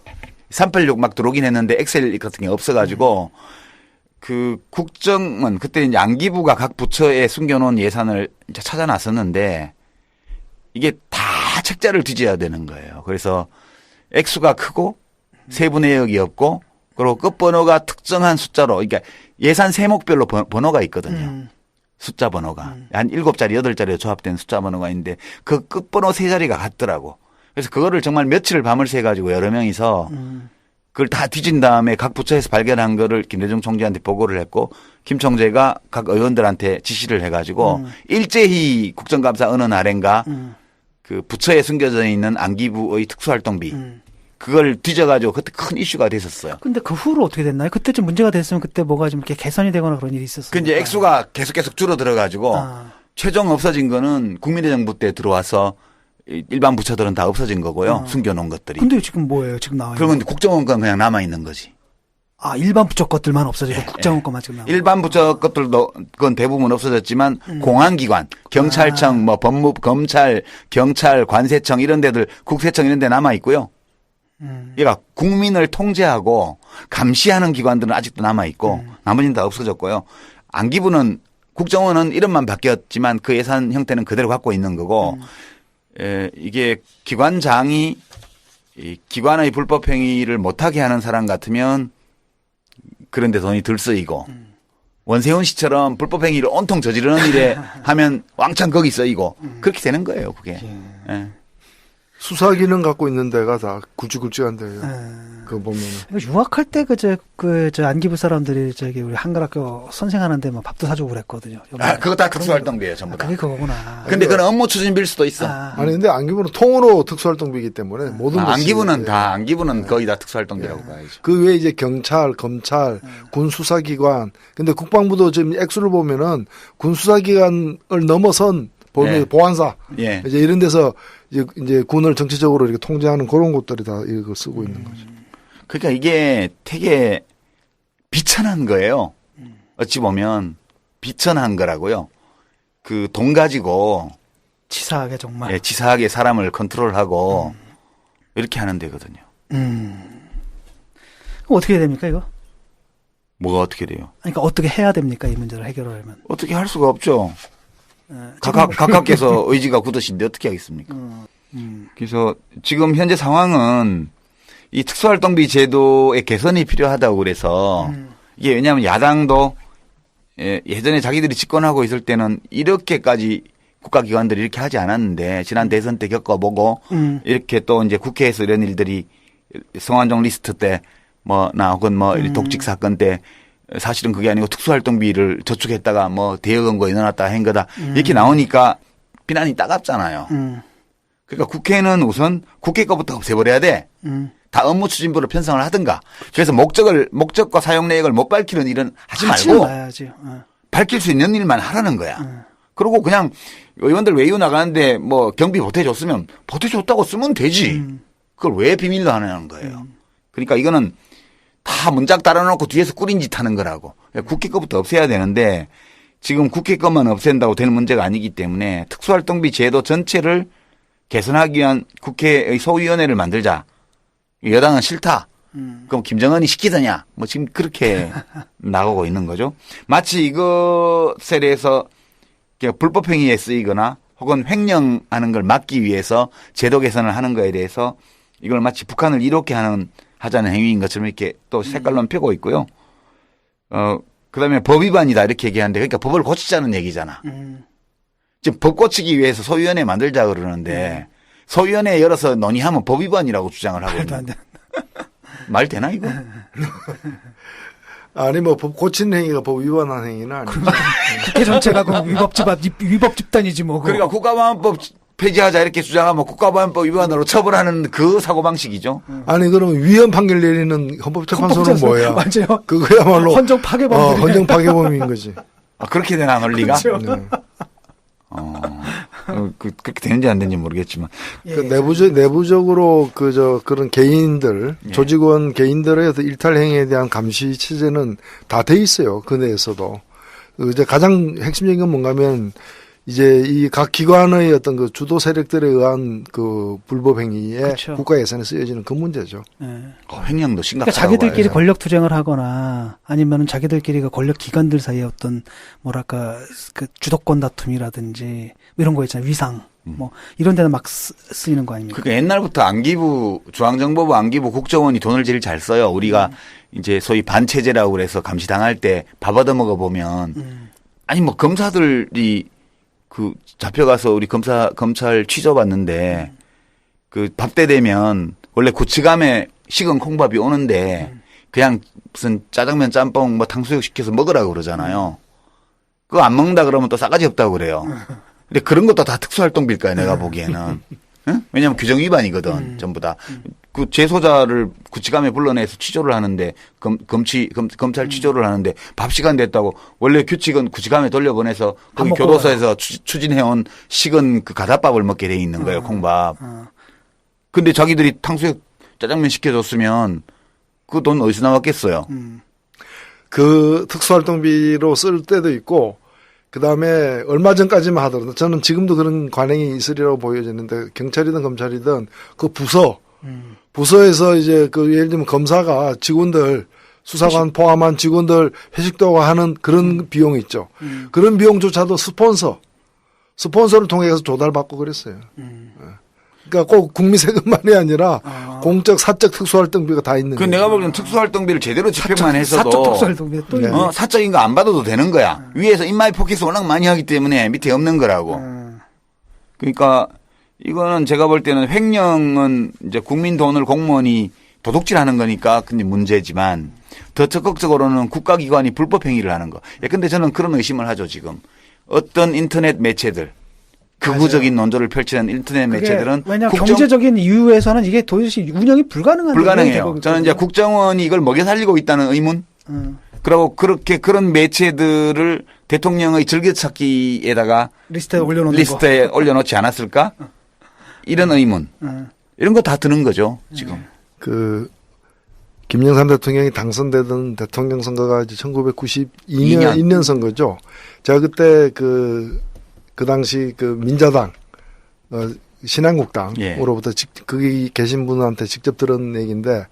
386 막 들어오긴 했는데 엑셀 같은 게 없어가지고 그 국정원 그때 이제 안기부가 각 부처에 숨겨놓은 예산을 이제 찾아 나섰는데 이게 다 책자를 뒤져야 되는 거예요. 그래서 액수가 크고 세부 내역이 없고 그리고 끝번호가 특정한 숫자로 그러니까 예산 세목별로 번호가 있거든요. 숫자 번호가 한 7자리 8자리로 조합된 숫자 번호가 있는데 그 끝번호 3자리가 같더라고. 그래서 그거를 정말 며칠을 밤을 새 가지고 여러 명이서 그걸 다 뒤진 다음에 각 부처에서 발견한 거를 김대중 총재한테 보고를 했고 김 총재가 각 의원들한테 지시를 해가지고 일제히 국정감사 어느 날인가 그 부처에 숨겨져 있는 안기부의 특수활동비 그걸 뒤져가지고 그때 큰 이슈가 됐었어요. 근데 그 후로 어떻게 됐나요? 그때 좀 문제가 됐으면 그때 뭐가 좀 이렇게 개선이 되거나 그런 일이 있었어요. 그 이제 액수가 계속 줄어들어가지고 최종 없어진 거는 국민의 정부 때 들어와서 일반 부처들은 다 없어진 거고요. 숨겨놓은 것들이. 근데 지금 뭐예요? 지금 나와 있는 그러면 국정원 건 그냥 남아 있는 거지. 아, 일반 부처 것들만 없어지고 국정원 것만 지금 남아. 일반 부처 것들도 그건 대부분 없어졌지만 공안기관, 경찰청, 뭐 법무부, 검찰, 경찰, 관세청 이런 데들, 국세청 이런 데 남아 있고요. 그러니까 국민을 통제하고 감시하는 기관들은 아직도 남아 있고 나머지는 다 없어졌고요. 안기부는 국정원은 이름만 바뀌었지만 그 예산 형태는 그대로 갖고 있는 거고 이게 기관장이 이 기관의 불법 행위를 못하게 하는 사람 같으면 그런데 돈이 덜 쓰이고 원세훈 씨처럼 불법 행위를 온통 저지르는 일에 하면 왕창 거기 쓰이고 그렇게 되는 거예요, 그게. 예. 수사 기능 갖고 있는 데가 다 굵직굵직한 데예요. 그거 보면은. 유학할 때 저 안기부 사람들이 저기 우리 한글학교 선생하는데 뭐 밥도 사주고 그랬거든요. 그거 다 특수활동비예요, 전부 다. 그게 그거구나. 근데 그건 업무 추진비일 수도 있어. 아니 근데 안기부는 통으로 특수활동비이기 때문에 모든 것이 안기부는 거의 다 특수활동비라고 봐야죠. 그 외에 이제 경찰, 검찰, 군 수사기관. 근데 국방부도 지금 액수를 보면은 군 수사기관을 넘어선 보안사 예. 이제 이런 데서 이제 군을 정치적으로 이렇게 통제하는 그런 곳들이 다 이거 쓰고 있는 거죠. 그러니까 이게 되게 비천한 거예요. 어찌 보면 비천한 거라고요. 그 돈 가지고 치사하게 정말. 예, 치사하게 사람을 컨트롤하고 이렇게 하는 데거든요. 그럼 어떻게 해야 됩니까 이거? 뭐가 어떻게 돼요? 그러니까 어떻게 해야 됩니까 이 문제를 해결하려면? 어떻게 할 수가 없죠. 각각께서 의지가 굳으신데 어떻게 하겠습니까? 그래서 지금 현재 상황은 이 특수활동비 제도의 개선이 필요하다고 그래서 이게 왜냐하면 야당도 예전에 자기들이 집권하고 있을 때는 이렇게까지 국가기관들이 이렇게 하지 않았는데 지난 대선 때 겪어보고 이렇게 또 이제 국회에서 이런 일들이 성완종 리스트 때 뭐나 혹은 뭐 독직 사건 때 사실은 그게 아니고 특수활동비를 저축했다가 뭐 대여 금고에 넣어놨다 한 거다 이렇게 나오니까 비난이 따갑잖아요. 그러니까 국회는 우선 국회 거부터 없애버려야 돼. 다 업무 추진부로 편성을 하든가. 그래서 목적과 사용 내역을 못 밝히는 일은 하지 말고 밝힐 수 있는 일만 하라는 거야. 그리고 그냥 의원들 외유 나가는데 뭐 경비 보태줬으면 보태줬다고 쓰면 되지. 그걸 왜 비밀로 하냐는 거예요. 그러니까 이거는 다 문짝 달아놓고 뒤에서 꾸린 짓 하는 거라고. 국회 거부터 없애야 되는데 지금 국회 것만 없앤다고 되는 문제가 아니기 때문에 특수활동비 제도 전체를 개선하기 위한 국회의 소위원회를 만들자. 여당은 싫다. 그럼 김정은이 시키더냐. 뭐 지금 그렇게 나오고 있는 거죠. 마치 이것에 대해서 불법행위에 쓰이거나 혹은 횡령하는 걸 막기 위해서 제도 개선을 하는 거에 대해서 이걸 마치 북한을 이롭게 하자는 행위인 것처럼 이렇게 또 색깔론 펴고 있고요. 그다음에 법 위반이다 이렇게 얘기하는데 그러니까 법을 고치자는 얘기잖아. 지금 법 고치기 위해서 소위원회 만들자 그러는데 소위원회 열어서 논의하면 법 위반이라고 주장을 하고 있는. 말 되나 이거? 아니 뭐 법 고치는 행위가 법 위반한 행위는 아니죠. 국회 전체가 그 위법 집단이지 뭐. 그러니까 국가보안법 폐지하자 이렇게 주장하면 국가보안법 위반으로 처벌하는 그 사고방식이죠. 아니 그럼 위헌 판결 내리는 헌법재판소는 뭐야? 맞아요. 그거야말로 헌정 파괴범. 헌정 파괴범인 거지. 그렇게 되나 논리가? 그렇죠. 네. 그렇게 되는지 안 되는지 모르겠지만. 그 내부적으로 그런 개인들, 조직원 개인들의 어떤 일탈 행위에 대한 감시 체제는 다 돼 있어요. 그 내에서도. 이제 가장 핵심적인 건 뭔가면 이제 이 각 기관의 어떤 그 주도 세력들에 의한 그 불법 행위에 그렇죠. 국가 예산에 쓰여지는 그 문제죠. 횡령도 심각하다고. 그러니까 자기들끼리 봐야죠. 권력 투쟁을 하거나 아니면은 자기들끼리 그 권력 기관들 사이에 어떤 뭐랄까 그 주도권 다툼이라든지 이런 거 있잖아요. 위상 뭐 이런 데는 막 쓰이는 거 아닙니까? 그러니까 옛날부터 안기부 중앙정보부 안기부 국정원이 돈을 제일 잘 써요. 우리가 이제 소위 반체제라고 그래서 감시당할 때 밥 얻어먹어 보면 아니 뭐 검사들이 그 잡혀가서 우리 검찰 취조받는데 그 밥 때 되면 원래 고치감에 식은 콩밥이 오는데 그냥 무슨 짜장면 짬뽕 뭐 탕수육 시켜서 먹으라고 그러잖아요. 그거 안 먹는다 그러면 또 싸가지 없다고 그래요. 근데 그런 것도 다 특수활동비일 거야 내가 보기에는. 응? 왜냐하면 규정 위반이거든 전부 다. 그 재소자를 구치감에 불러내서 취조를 하는데 검찰 취조를 하는데 밥 시간 됐다고 원래 규칙은 구치감에 돌려보내서 거기 교도소에서 추진해온 식은 그 가다밥을 먹게 돼 있는 거예요 콩밥. 근데 자기들이 탕수육 짜장면 시켜줬으면 그 돈 어디서 나왔겠어요. 그 특수활동비로 쓸 때도 있고 그다음에 얼마 전까지만 하더라도 저는 지금도 그런 관행이 있으리라고 보여지는데 경찰이든 검찰이든 그 부서에서 이제 그 예를 들면 검사가 직원들 수사관 포함한 직원들 회식도 하는 그런 비용이 있죠. 그런 비용조차도 스폰서를 통해서 조달받고 그랬어요. 그러니까 꼭 국민 세금만이 아니라 공적, 사적, 특수활동비가 다 있는 그 거예요. 내가 보기엔 특수활동비를 제대로 집행만 했어도 사적 특수활동비 또 있네. 사적인 거 안 받아도 되는 거야. 위에서 인마이 포켓을 워낙 많이 하기 때문에 밑에 없는 거라고. 그러니까 이거는 제가 볼 때는 횡령은 이제 국민 돈을 공무원이 도둑질하는 거니까 근데 문제지만 더 적극적으로는 국가기관이 불법 행위를 하는 거. 예, 근데 저는 그런 의심을 하죠 지금. 어떤 인터넷 매체들 극우적인 논조를 펼치는 인터넷 매체들은 왜냐하면 경제적인 이유에서는 이게 도저히 운영이 불가능해요. 저는 이제 국정원이 이걸 먹여 살리고 있다는 의문. 그리고 그렇게 그런 매체들을 대통령의 즐겨찾기에다가 리스트에 올려놓지 않았을까? 이런 의문. 이런 거 다 드는 거죠 지금. 그 김영삼 대통령이 당선되던 대통령 선거가 이제 1992년 선거죠. 제가 그때 그 당시 그 민자당, 신한국당으로부터 거기 계신 분한테 직접 들은 얘기인데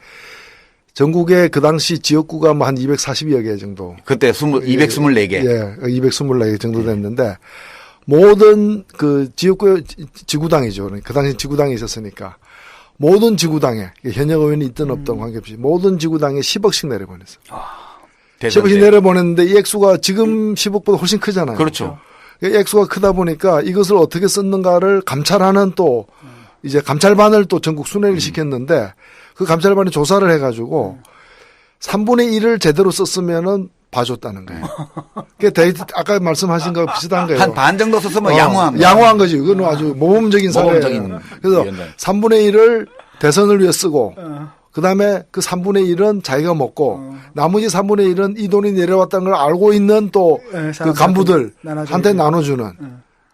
전국에 그 당시 지역구가 뭐 한 240여 개 정도. 그때 224개. 예, 224개 정도 됐는데 모든 그 지역구, 지구당이죠. 그 당시 지구당이 있었으니까 모든 지구당에 현역 의원이 있든 없든 관계없이 모든 지구당에 10억씩 내려보냈어요. 10억씩 내려보냈는데 이 액수가 지금 10억보다 훨씬 크잖아요. 그렇죠. 액수가 크다 보니까 이것을 어떻게 썼는가를 감찰하는 또 이제 감찰반을 또 전국 순회를 시켰는데 그 감찰반이 조사를 해가지고 3분의 1을 제대로 썼으면은 봐줬다는 거예요. 그게 데이트 아까 말씀하신 거 비슷한 거예요. 한 반 정도 썼으면 양호한 양호한 거지. 그건 아주 모범적인 사례예요. 그래서 3분의 1을 대선을 위해 쓰고 그다음에 그 3분의 1은 자기가 먹고 나머지 3분의 1은 이 돈이 내려왔다는 걸 알고 있는 또 그 간부들한테 나눠주는.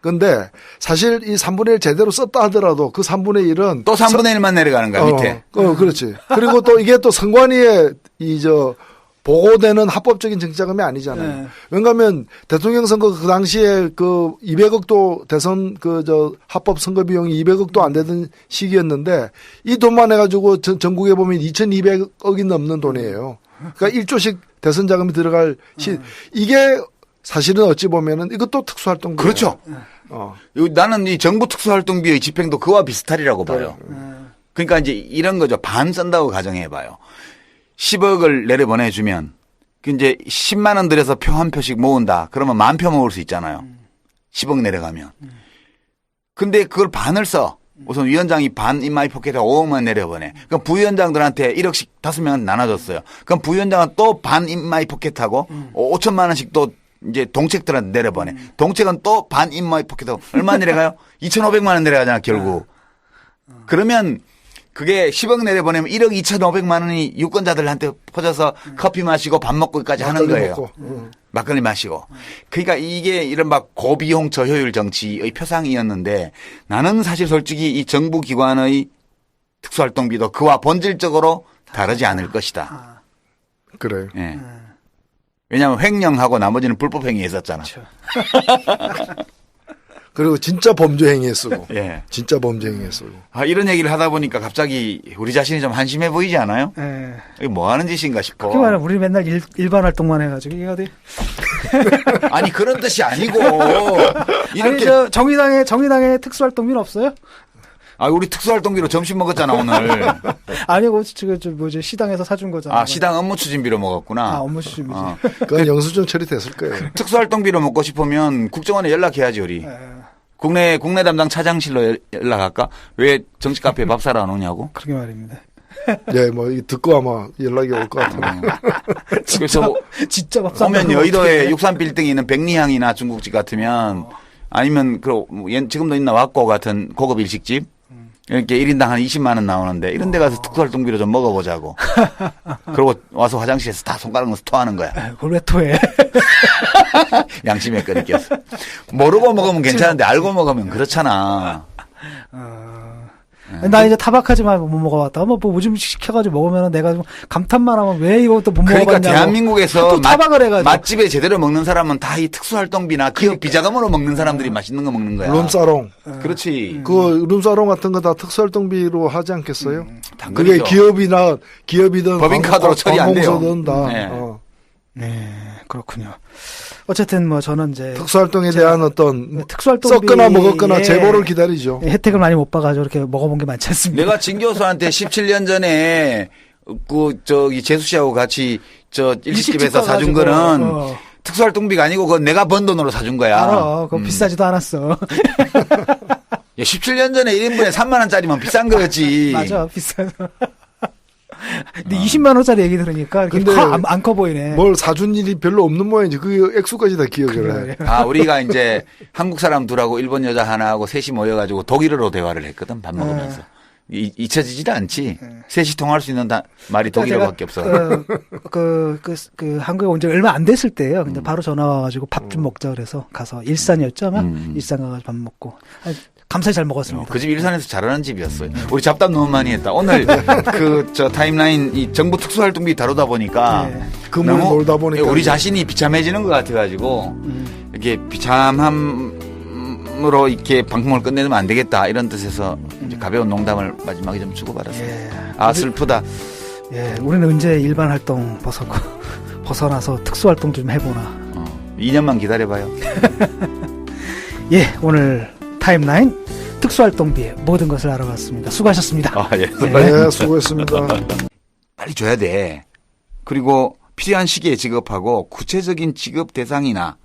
근데 사실 이 3분의 1 제대로 썼다 하더라도 그 3분의 1은 또 3분의 1만 내려가는 거야 밑에. 그렇지. 그리고 또 이게 또 선관위에 보고되는 합법적인 정치자금이 아니잖아요. 네. 왜냐하면 대통령 선거 그 당시에 그 200억도 대선 합법 선거 비용이 200억도 안 되던 시기였는데 이 돈만 해가지고 전국에 보면 2,200억이 넘는 돈이에요. 그러니까 1조씩 대선 자금이 들어갈 이게 사실은 어찌 보면은 이것도 특수활동비. 그렇죠. 나는 이 정부 특수활동비의 집행도 그와 비슷하리라고 봐요. 그러니까 이제 이런 거죠. 반 쓴다고 가정해봐요. 10억을 내려보내주면 이제 10만 원 들여서 표 한 표씩 모은다. 그러면 10,000표 모을 수 있잖아요. 10억 내려가면. 근데 그걸 반을 써. 우선 위원장이 반 인마이 포켓에 5억만 내려보내. 그럼 부위원장들한테 1억씩 5명한테 나눠줬어요. 그럼 부위원장은 또 반 인마이 포켓하고 5천만 원씩 또 이제 동책들한테 내려보내. 동책은 또 반 인마이 포켓하고 얼마 내려가요? 2,500만 원 내려가잖아 결국. 그러면 그게 10억 내려보내면 1억 2,500만 원이 유권자들한테 퍼져서 커피 마시고 밥 먹고까지 하는 거예요. 막걸리 마시고. 그러니까 이게 이런 막 고비용 저효율 정치의 표상이었는데 나는 사실 솔직히 이 정부 기관의 특수활동비도 그와 본질적으로 다르지 않을 것이다. 그래요. 예. 왜냐하면 횡령하고 나머지는 불법 행위했었잖아. 그리고 진짜 범죄 행위에 쓰고. 예. 진짜 범죄 행위에 쓰고. 이런 얘기를 하다 보니까 갑자기 우리 자신이 좀 한심해 보이지 않아요? 예. 이게 뭐 하는 짓인가 싶어. 그게 말이야. 우리 맨날 일반 활동만 해가지고 이게 어디. 아니 그런 뜻이 아니고. 이렇게. 아니 정의당의 특수활동비는 없어요? 우리 특수활동비로 점심 먹었잖아 오늘. 아니고 시당에서 사준 거잖아. 시당 업무 추진비로 먹었구나. 업무 추진비지. 그건 영수증 처리됐을 거예요. 특수활동비로 먹고 싶으면 국정원에 연락해야지 우리. 국내 담당 차장실로 연락할까? 왜 정치 카페에 밥 사러 안 오냐고? 그러게 말입니다. 예, 듣고 아마 연락이 올 것 같아요. 그래서 진짜 밥 사러 오면 여의도에 63빌딩에 있는 백리향이나 중국집 같으면 아니면 지금도 있나 왁고 같은 고급 일식집 이렇게 1인당 한 20만 원 나오는데 이런 데 가서 특수활동비로 좀 먹어보자고. 그리고 와서 화장실에서 다 손가락 넣어서 토하는 거야. 그걸 왜 토해? 양심에 끓이겠어. 모르고 먹으면 괜찮은데 알고 먹으면 그렇잖아. 나 이제 타박하지만 못 먹어봤다. 뭐 요즘 시켜가지고 먹으면 내가 좀 감탄만 하면 왜 이것도 못 먹어봤냐고. 그러니까 대한민국에서 타박을 해가지고. 맛집에 제대로 먹는 사람은 다 이 특수활동비나 기업 비자금으로 먹는 사람들이 맛있는 거 먹는 거야. 룸사롱. 그렇지. 그 룸사롱 같은 거 다 특수활동비로 하지 않겠어요? 당근이죠. 그게 기업이든 법인카드로 처리 안 돼요. 다. 네. 네, 그렇군요. 어쨌든 뭐 저는 이제 특수활동에 대한 어떤 특수활동비 썩거나 먹었거나 제보를 기다리죠. 혜택을 많이 못 봐가지고 이렇게 먹어본 게 많지 않습니다. 내가 진 교수한테 17년 전에 재수 씨하고 같이 일식집에서 사준 거는 특수활동비가 아니고 그건 내가 번 돈으로 사준 거야. 알아. 그거 비싸지도 않았어. 17년 전에 1인분에 3만 원짜리면 비싼 거였지. 맞아, 비싸서. 근데 20만 원짜리 얘기 들으니까 이렇게 안 커 보이네. 뭘 사준 일이 별로 없는 모양이지. 그 액수까지 다 기억을 해. 우리가 이제 한국 사람 둘하고 일본 여자 하나하고 셋이 모여가지고 독일어로 대화를 했거든, 밥 먹으면서. 잊혀지지도 않지. 셋이 통할 수 있는 말이 독일어밖에 없어. 한국에 온 지 얼마 안 됐을 때예요. 근데 바로 전화 와가지고 밥 좀 먹자 그래서 가서 일산이었죠, 아마. 일산 가가지고 밥 먹고. 감사히 잘 먹었습니다. 그 집 일산에서 잘하는 집이었어요. 우리 잡담 너무 많이 했다. 오늘 타임라인 이 정부 특수활동비 다루다 보니까 그물 놀다 보니까 우리 자신이 비참해지는 것 같아가지고 이게 비참함으로 이렇게 방송을 끝내면 안 되겠다 이런 뜻에서 이제 가벼운 농담을 마지막에 좀 주고받았어요. 슬프다. 우리는 언제 일반 활동 벗어나서 특수활동 좀 해보나. 2년만 기다려봐요. 오늘 타임라인 특수활동비의 모든 것을 알아봤습니다. 수고하셨습니다. 네, 수고했습니다. 빨리 줘야 돼. 그리고 필요한 시기에 지급하고 구체적인 지급 대상이나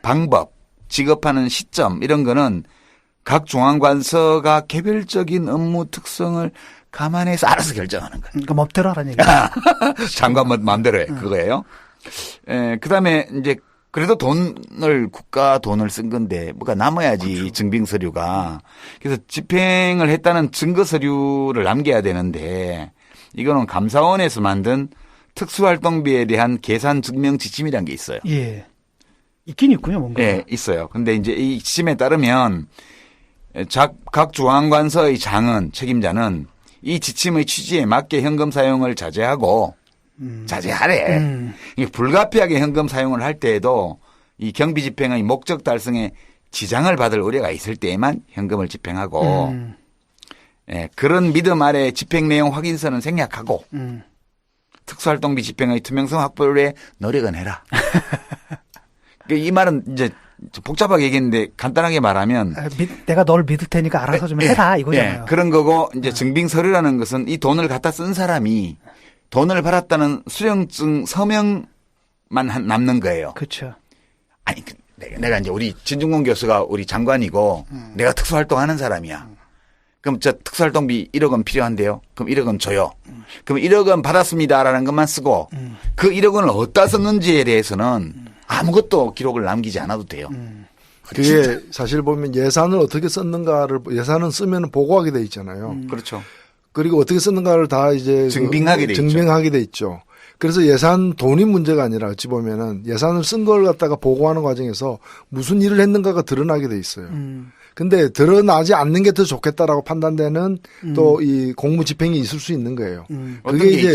방법, 지급하는 시점 이런 거는 각 중앙관서가 개별적인 업무 특성을 감안해서 알아서 결정하는 거예요. 그러니까 맘대로 하라는 얘기야. 장관 마음대로 해. 그거예요. 그다음에 이제 그래도 국가 돈을 쓴 건데 뭐가 남아야지. 그렇죠. 증빙 서류가. 그래서 집행을 했다는 증거 서류를 남겨야 되는데 이거는 감사원에서 만든 특수활동비에 대한 계산 증명 지침이라는 게 있어요. 있긴 있군요, 뭔가. 있어요. 근데 이제 이 지침에 따르면 각 중앙관서의 장은 책임자는 이 지침의 취지에 맞게 현금 사용을 자제하고 자제하래. 불가피하게 현금 사용을 할 때에도 이 경비 집행의 목적 달성에 지장을 받을 우려가 있을 때에만 현금을 집행하고 그런 믿음 아래 집행 내용 확인서는 생략하고 특수활동비 집행의 투명성 확보를 위해 노력은 해라. 이 말은 이제 복잡하게 얘기했는데 간단하게 말하면 내가 널 믿을 테니까 알아서 좀 해라 이거잖아요. 그런 거고 이제 증빙 서류라는 것은 이 돈을 갖다 쓴 사람이 돈을 받았다는 수령증 서명만 남는 거예요. 그렇죠. 아니 내가 이제 우리 진중권 교수가 우리 장관이고 내가 특수활동하는 사람이야. 그럼 특수활동비 1억 원 필요한데요. 그럼 1억 원 줘요. 그럼 1억 원 받았습니다라는 것만 쓰고 그 1억 원을 어디다 썼는지에 대해서는 아무것도 기록을 남기지 않아도 돼요. 그게 사실 보면 예산을 어떻게 썼는가를 예산은 쓰면 보고하게 돼 있잖아요. 그렇죠. 그리고 어떻게 썼는가를 다 이제 증빙하게 돼 있죠. 그래서 예산 돈이 문제가 아니라 어찌 보면은 예산을 쓴 걸 갖다가 보고하는 과정에서 무슨 일을 했는가가 드러나게 돼 있어요. 근데 드러나지 않는 게 더 좋겠다라고 판단되는 또 이 공무 집행이 있을 수 있는 거예요.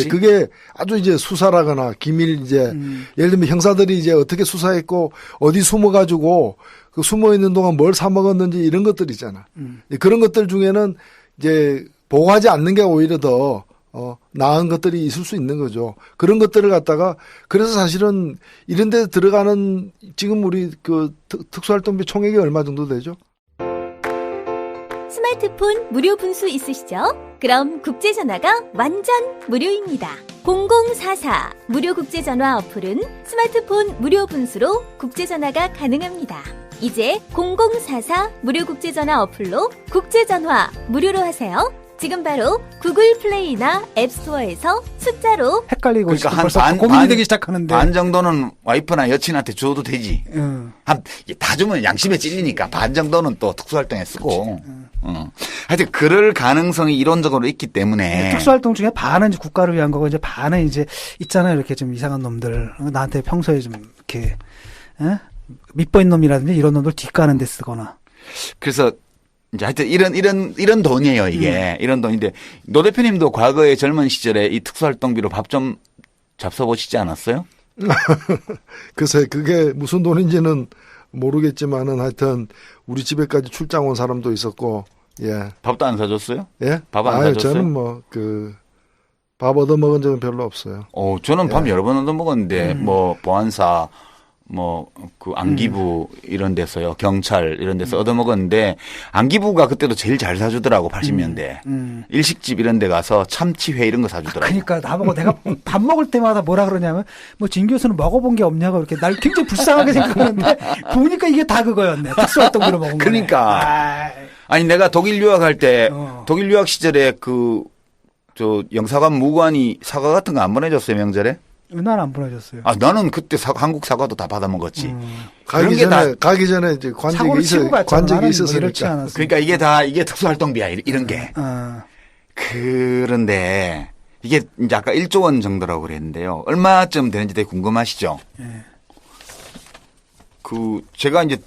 그게 아주 이제 수사라거나 기밀 예를 들면 형사들이 이제 어떻게 수사했고 어디 숨어가지고 그 숨어 있는 동안 뭘 사 먹었는지 이런 것들 있잖아. 그런 것들 중에는 이제 보고하지 않는 게 오히려 더 나은 것들이 있을 수 있는 거죠. 그런 것들을 갖다가 그래서 사실은 이런 데 들어가는 지금 우리 그 특수활동비 총액이 얼마 정도 되죠? 스마트폰 무료 분수 있으시죠? 그럼 국제전화가 완전 무료입니다. 0044 무료 국제전화 어플은 스마트폰 무료 분수로 국제전화가 가능합니다. 이제 0044 무료 국제전화 어플로 국제전화 무료로 하세요. 지금 바로 구글 플레이나 앱스토어에서 숫자로 헷갈리고 그러니까 한 벌써 고민이 되기 시작하는데 반 정도는 와이프나 여친한테 줘도 되지. 다 주면 양심에 찔리니까 반 정도는 또 특수활동에 쓰고. 하여튼 그럴 가능성이 이론적으로 있기 때문에 특수활동 중에 반은 이제 국가를 위한 거고 이제 반은 이제 있잖아요. 이렇게 좀 이상한 놈들 나한테 평소에 좀 이렇게 밑보인 놈이라든지 이런 놈들 뒷가는 데 쓰거나. 그래서 이제 하여튼 이런 돈이에요, 이게. 이런 돈인데, 노 대표님도 과거에 젊은 시절에 이 특수활동비로 밥 좀 잡숴보시지 않았어요? 글쎄, 그게 무슨 돈인지는 모르겠지만은 하여튼 우리 집에까지 출장 온 사람도 있었고, 밥도 안 사줬어요? 예? 밥 안 사줬어요? 저는 밥 얻어먹은 적은 별로 없어요. 저는 밥 예. 여러 번 얻어먹었는데 뭐 보안사 뭐 그 안기부 이런 데서요, 경찰 이런 데서 얻어먹었는데 안기부가 그때도 제일 잘 사주더라고 80년대 일식집 이런 데 가서 참치회 이런 거 사주더라고. 그러니까 나보고 내가 밥 먹을 때마다 뭐라 그러냐면 뭐 진 교수는 먹어본 게 없냐고 이렇게 날 굉장히 불쌍하게 생각하는데 보니까 이게 다 그거였네. 특수활동비로 먹은 거. 그러니까 아니 내가 독일 유학할 때 독일 유학 시절에 저 영사관 무관이 사과 같은 거 안 보내줬어요 명절에? 난 안 보내줬어요. 나는 그때 한국 사과도 다 받아 먹었지. 가기 전에 이제 관직이 있었으니까. 그러니까 이게 특수활동비야 이런 게. 그런데 이게 이제 아까 1조 원 정도라고 그랬는데요. 얼마쯤 되는지 되게 궁금하시죠? 네. 제가 이제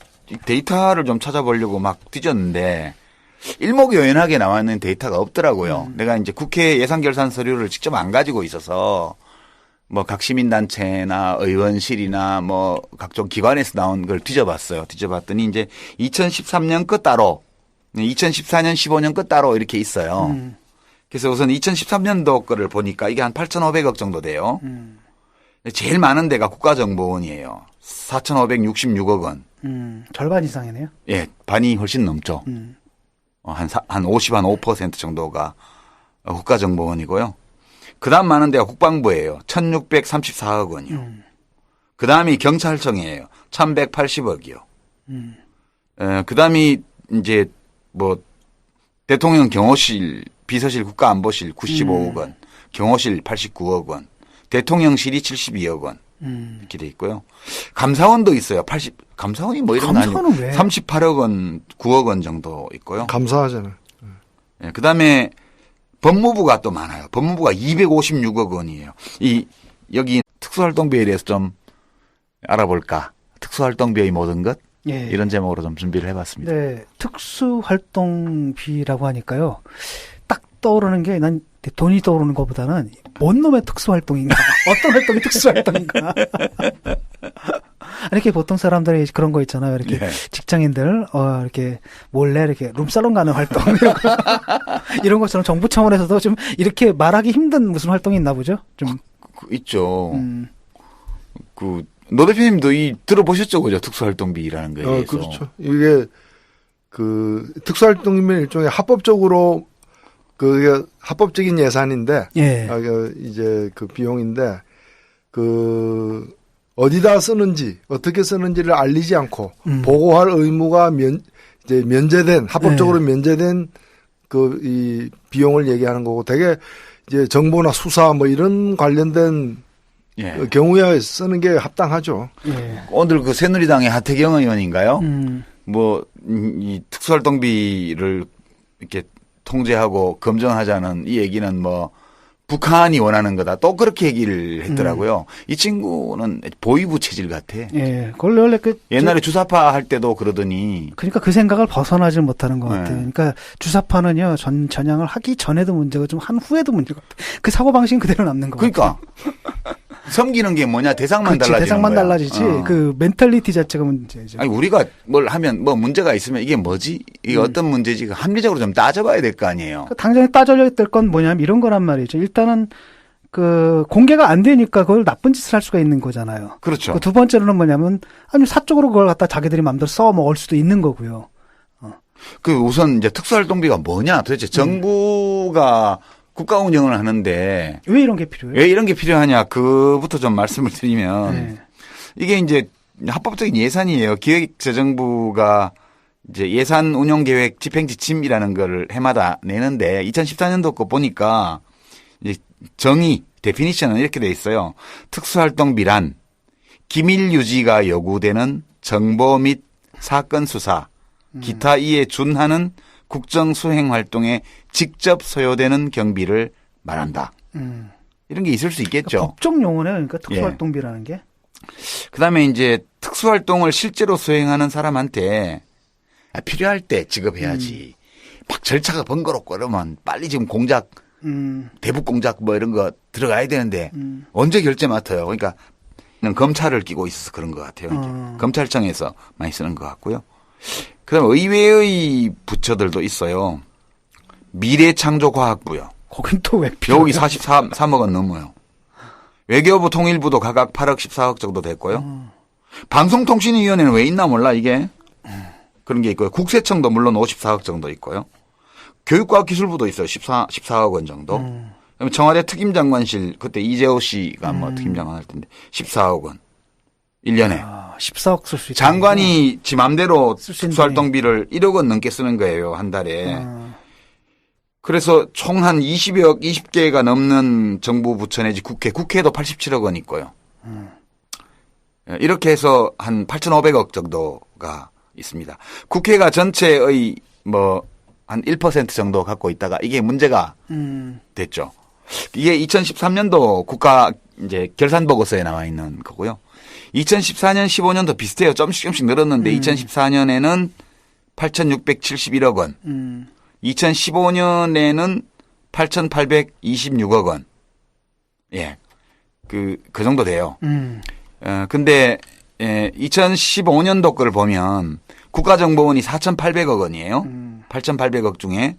데이터를 좀 찾아보려고 막 뒤졌는데 일목요연하게 나와 있는 데이터가 없더라고요. 내가 이제 국회 예산결산 서류를 직접 안 가지고 있어서 뭐 각 시민단체나 의원실이나 뭐 각종 기관에서 나온 걸 뒤져봤어요. 뒤져봤더니 이제 2013년 거 따로, 2014년, 15년 거 따로 이렇게 있어요. 그래서 우선 2013년도 거를 보니까 이게 한 8,500억 정도 돼요. 제일 많은 데가 국가정보원이에요. 4,566억 원. 절반 이상이네요. 예, 반이 훨씬 넘죠. 한 5% 정도가 국가정보원이고요. 그 다음 많은 데가 국방부예요. 1,634억 원이요. 그 다음이 경찰청이에요. 1,180억이요. 그 다음이 이제 뭐 대통령 경호실, 비서실 국가안보실 95억 원, 경호실 89억 원, 대통령실이 72억 원. 이렇게 돼 있고요. 감사원도 있어요. 감사원이 뭐 이런 거 아니에요. 38억 원, 9억 원 정도 있고요. 감사하잖아요. 네, 그 다음에 법무부가 또 많아요. 법무부가 256억 원이에요. 여기 특수활동비에 대해서 좀 알아볼까? 특수활동비의 모든 것? 예. 이런 제목으로 좀 준비를 해봤습니다. 네, 특수활동비라고 하니까요. 딱 떠오르는 게 난 돈이 떠오르는 것보다는 뭔 놈의 특수활동인가? 어떤 활동이 특수활동인가? 이렇게 보통 사람들이 그런 거 있잖아요. 이렇게 네. 직장인들 이렇게 몰래 이렇게 룸살롱 가는 활동 이런 것처럼 정부 차원에서도 좀 이렇게 말하기 힘든 무슨 활동이 있나 보죠? 좀 있죠. 노 대표님도 들어보셨죠, 그죠? 특수활동비라는 거에 대해서. 그렇죠. 이게 특수활동이면 일종의 합법적으로 그게 합법적인 예산인데, 예. 이제 그 비용인데, 어디다 쓰는지, 어떻게 쓰는지를 알리지 않고, 보고할 의무가 면제된, 합법적으로 예. 면제된 이 비용을 얘기하는 거고, 되게 이제 정보나 수사 뭐 이런 관련된 예. 경우에 쓰는 게 합당하죠. 예. 오늘 새누리당의 하태경 의원인가요? 이 특수활동비를 이렇게 통제하고 검증하자는 이 얘기는 뭐 북한이 원하는 거다. 또 그렇게 얘기를 했더라고요. 이 친구는 보위부 체질 같아. 예. 원래 옛날에 주사파 할 때도 그러더니. 그러니까 그 생각을 벗어나질 못하는 것 네. 같아요. 그러니까 주사파는요, 전향을 하기 전에도 문제고 좀 한 후에도 문제가 같아요. 그 사고방식은 그대로 남는 것 같아요. 그러니까. 섬기는 게 뭐냐? 대상만 그렇지, 달라지는 대상만 거야. 달라지지. 그 멘탈리티 자체가 문제죠. 아니 우리가 뭘 하면 뭐 문제가 있으면 이게 뭐지? 이게 어떤 문제지? 합리적으로 좀 따져봐야 될 거 아니에요. 당장에 따져야 될 건 뭐냐면 이런 거란 말이죠. 일단은 공개가 안 되니까 그걸 나쁜 짓을 할 수가 있는 거잖아요. 그렇죠. 두 번째로는 뭐냐면 아니 사적으로 그걸 갖다 자기들이 마음대로 써 먹을 수도 있는 거고요. 우선 이제 특수활동비가 뭐냐? 도대체 정부가 국가 운영을 하는데 왜 이런 게 필요해요? 왜 이런 게 필요하냐? 그부터 좀 말씀을 드리면 네. 이게 이제 합법적인 예산이에요. 기획재정부가 이제 예산 운영 계획 집행 지침이라는 거를 해마다 내는데 2014년도 거 보니까 이제 정의 데피니션은 이렇게 돼 있어요. 특수활동비란 기밀 유지가 요구되는 정보 및 사건 수사, 기타 이에 준하는 국정 수행 활동에 직접 소요되는 경비를 말한다. 이런 게 있을 수 있겠죠. 그러니까 법적 용어네요. 그러니까 특수활동비라는 게. 그다음에 이제 특수활동을 실제로 수행하는 사람한테 필요할 때 지급해야지. 막 절차가 번거롭고 그러면 빨리 지금 공작, 대북 공작 뭐 이런 거 들어가야 되는데 언제 결제 맡아요. 그러니까 검찰을 끼고 있어서 그런 것 같아요. 검찰청에서 많이 쓰는 것 같고요. 그다음에 의외의 부처들도 있어요. 미래창조과학부요. 거긴 또 왜 필요해요? 여기 43억 원 넘어요. 외교부 통일부도 각각 8억 14억 정도 됐고요. 방송통신위원회는 왜 있나 몰라 이게. 그런 게 있고요. 국세청도 물론 54억 정도 있고요. 교육과학기술부도 있어요. 14억 원 정도. 그다음에 청와대 특임장관실 그때 이재호 씨가 뭐 특임장관 할 텐데 14억 원. 1년에. 14억 쓸 수 있다. 장관이 지 맘대로 쓸수 있는 특수활동비를 1억 원 넘게 쓰는 거예요. 한 달에. 그래서 총 한 20개가 넘는 정부 부처 내지 국회도 87억 원 있고요. 이렇게 해서 한 8,500억 정도가 있습니다. 국회가 전체의 뭐 한 1% 정도 갖고 있다가 이게 문제가 됐죠. 이게 2013년도 국가 이제 결산 보고서에 나와 있는 거고요. 2014년, 15년도 비슷해요. 조금씩 늘었는데 2014년에는 8,671억 원. 2015년에는 8,826억 원. 예. 그 정도 돼요. 근데, 2015년도 걸 보면 국가정보원이 4,800억 원이에요. 8,800억 중에.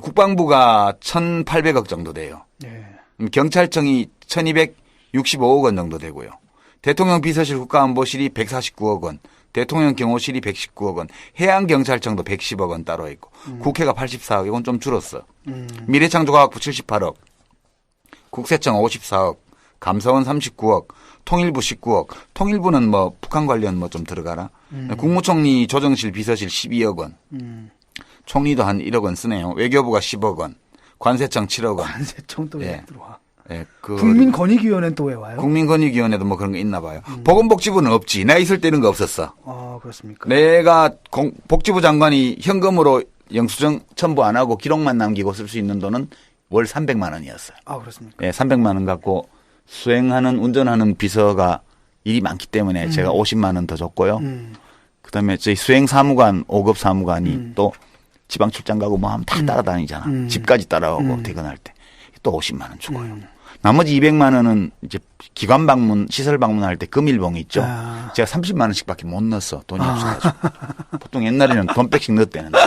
국방부가 1,800억 정도 돼요. 예. 경찰청이 1,265억 원 정도 되고요. 대통령 비서실 국가안보실이 149억 원. 대통령 경호실이 119억 원, 해양경찰청도 110억 원 따로 있고, 국회가 84억, 이건 좀 줄었어. 미래창조과학부 78억, 국세청 54억, 감사원 39억, 통일부 19억, 통일부는 뭐 북한 관련 뭐 좀 들어가라. 국무총리 조정실 비서실 12억 원, 총리도 한 1억 원 쓰네요. 외교부가 10억 원, 관세청 7억 원. 관세청 또 왜 예. 들어와? 예, 국민권익위원회는 또 왜 와요? 국민권익위원회도 뭐 그런 거 있나 봐요. 보건복지부는 없지. 내가 있을 때는 거 없었어. 아, 그렇습니까? 내가 복지부 장관이 현금으로 영수증 첨부 안 하고 기록만 남기고 쓸 수 있는 돈은 월 300만 원이었어요. 아, 그렇습니까? 예, 300만 원 갖고 운전하는 비서가 일이 많기 때문에 제가 50만 원 더 줬고요. 그다음에 저희 수행사무관, 5급 사무관이 또 지방 출장 가고 뭐 하면 다 따라다니잖아. 집까지 따라오고 퇴근할 때. 또 50만 원 주고요. 나머지 200만 원은 이제 기관 방문, 시설 방문할 때 금일봉이 있죠. 제가 30만 원씩 밖에 못 넣었어. 돈이 없어가지고. 보통 옛날에는 돈 백씩 넣었대는데.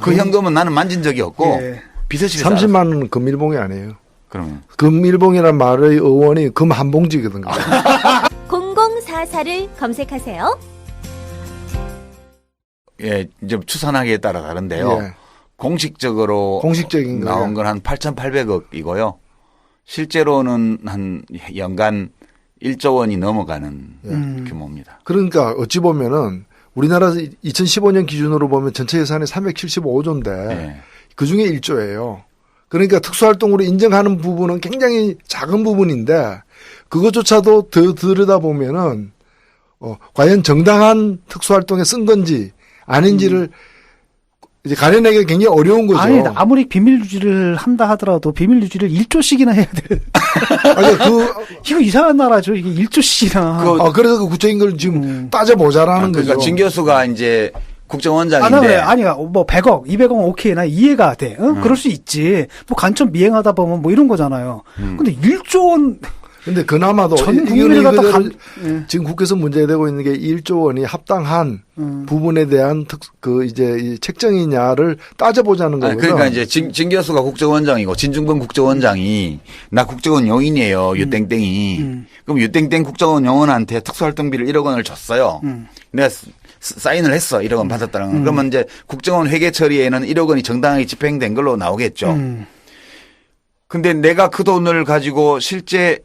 그 현금은 나는 만진 적이 없고 예. 비서실에서 30만 원은 금일봉이 아니에요. 그러면 금일봉이란 말의 의원이 금 한 봉지거든요. 0044를 검색하세요. 예, 이제 추산하기에 따라 다른데요. 예. 공식적으로 공식적인 나온 건 한 8,800억이고요. 실제로는 한 연간 1조 원이 넘어가는 규모입니다. 그러니까 어찌 보면은 우리나라 2015년 기준으로 보면 전체 예산이 375조인데 예. 그중에 1조예요. 그러니까 특수활동으로 인정하는 부분은 굉장히 작은 부분인데 그것조차도 더 들여다보면은 과연 정당한 특수활동에 쓴 건지 아닌지를 이제 가려내기가 굉장히 어려운 거죠. 아니, 아무리 비밀 유지를 한다 하더라도 비밀 유지를 1조씩이나 해야 돼. 아니, 이거 이상한 나라죠. 이게 1조씩이나. 그래서 그 구체적인 걸 지금 따져보자라는 그러니까 거죠. 진 교수가 이제 국정원장인데. 아니, 뭐 100억, 200억 오케이. 나 이해가 돼. 그럴 수 있지. 뭐 간첩 미행하다 보면 뭐 이런 거잖아요. 근데 1조 원. 근데 그나마도 전 국민을 갖다 지금 국회에서 문제되고 있는 게 1조 원이 합당한 부분에 대한 이제 이 책정이냐를 따져보자는 거거든요. 그러니까 이제 진 교수가 국정원장이고 진중권 국정원장이 나 국정원 요인이에요. 유땡땡이. 그럼 유땡땡 국정원 요원한테 특수활동비를 1억 원을 줬어요. 내가 사인을 했어. 1억 원 받았다는 건. 그러면 이제 국정원 회계 처리에는 1억 원이 정당하게 집행된 걸로 나오겠죠. 근데 내가 그 돈을 가지고 실제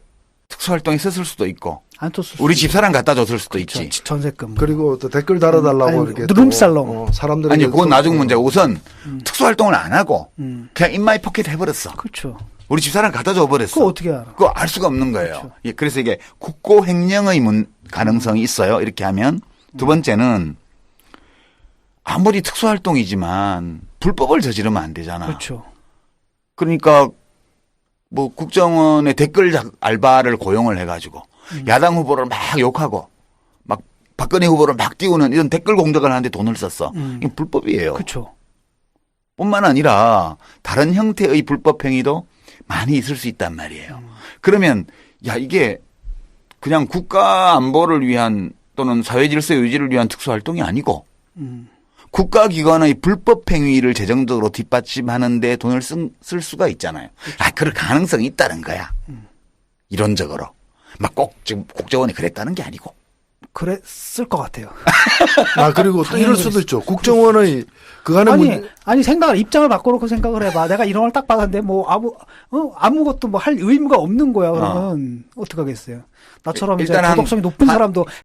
특수활동에 썼을 수도 있고 안 줬을 우리 수도 집사람 갖다 줬을 수도 있죠. 있지. 전세금. 그리고 또 댓글 달아달라고 아니, 이렇게 누름살롱. 사람들이 아니 그건 나중 문제. 우선 특수활동을 안 하고 그냥 인마이 포켓 해버렸어. 그렇죠. 우리 집사람 갖다 줘버렸어. 그거 어떻게 알아? 그거 알 수가 없는 거예요. 그렇죠. 예, 그래서 이게 국고 횡령의 가능성이 있어요. 이렇게 하면. 두 번째는 아무리 특수활동이지만 불법을 저지르면 안 되잖아. 그렇죠. 그러니까 뭐 국정원의 댓글 알바를 고용을 해가지고 야당 후보를 막 욕하고 막 박근혜 후보를 막 띄우는 이런 댓글 공작을 하는데 돈을 썼어. 이건 불법이에요. 그렇죠. 뿐만 아니라 다른 형태의 불법 행위도 많이 있을 수 있단 말이에요. 그러면 야 이게 그냥 국가 안보를 위한 또는 사회 질서 유지를 위한 특수활동이 아니고 국가기관의 불법 행위를 재정적으로 뒷받침하는 데 돈을 쓸 수가 있잖아요. 그럴 가능성이 있다는 거야. 이론적으로. 막 꼭 지금 국정원이 그랬다는 게 아니고. 그랬을 것 같아요. 그리고 또 이럴 수도 있죠. 국정원의 아니 입장을 바꿔놓고 생각을 해봐. 내가 이런 걸 딱 받았는데 뭐 아무것도 뭐 할 의무가 없는 거야. 그러면 어떡하겠어요. 나처럼 이제 일단 도덕성이 높은 사람도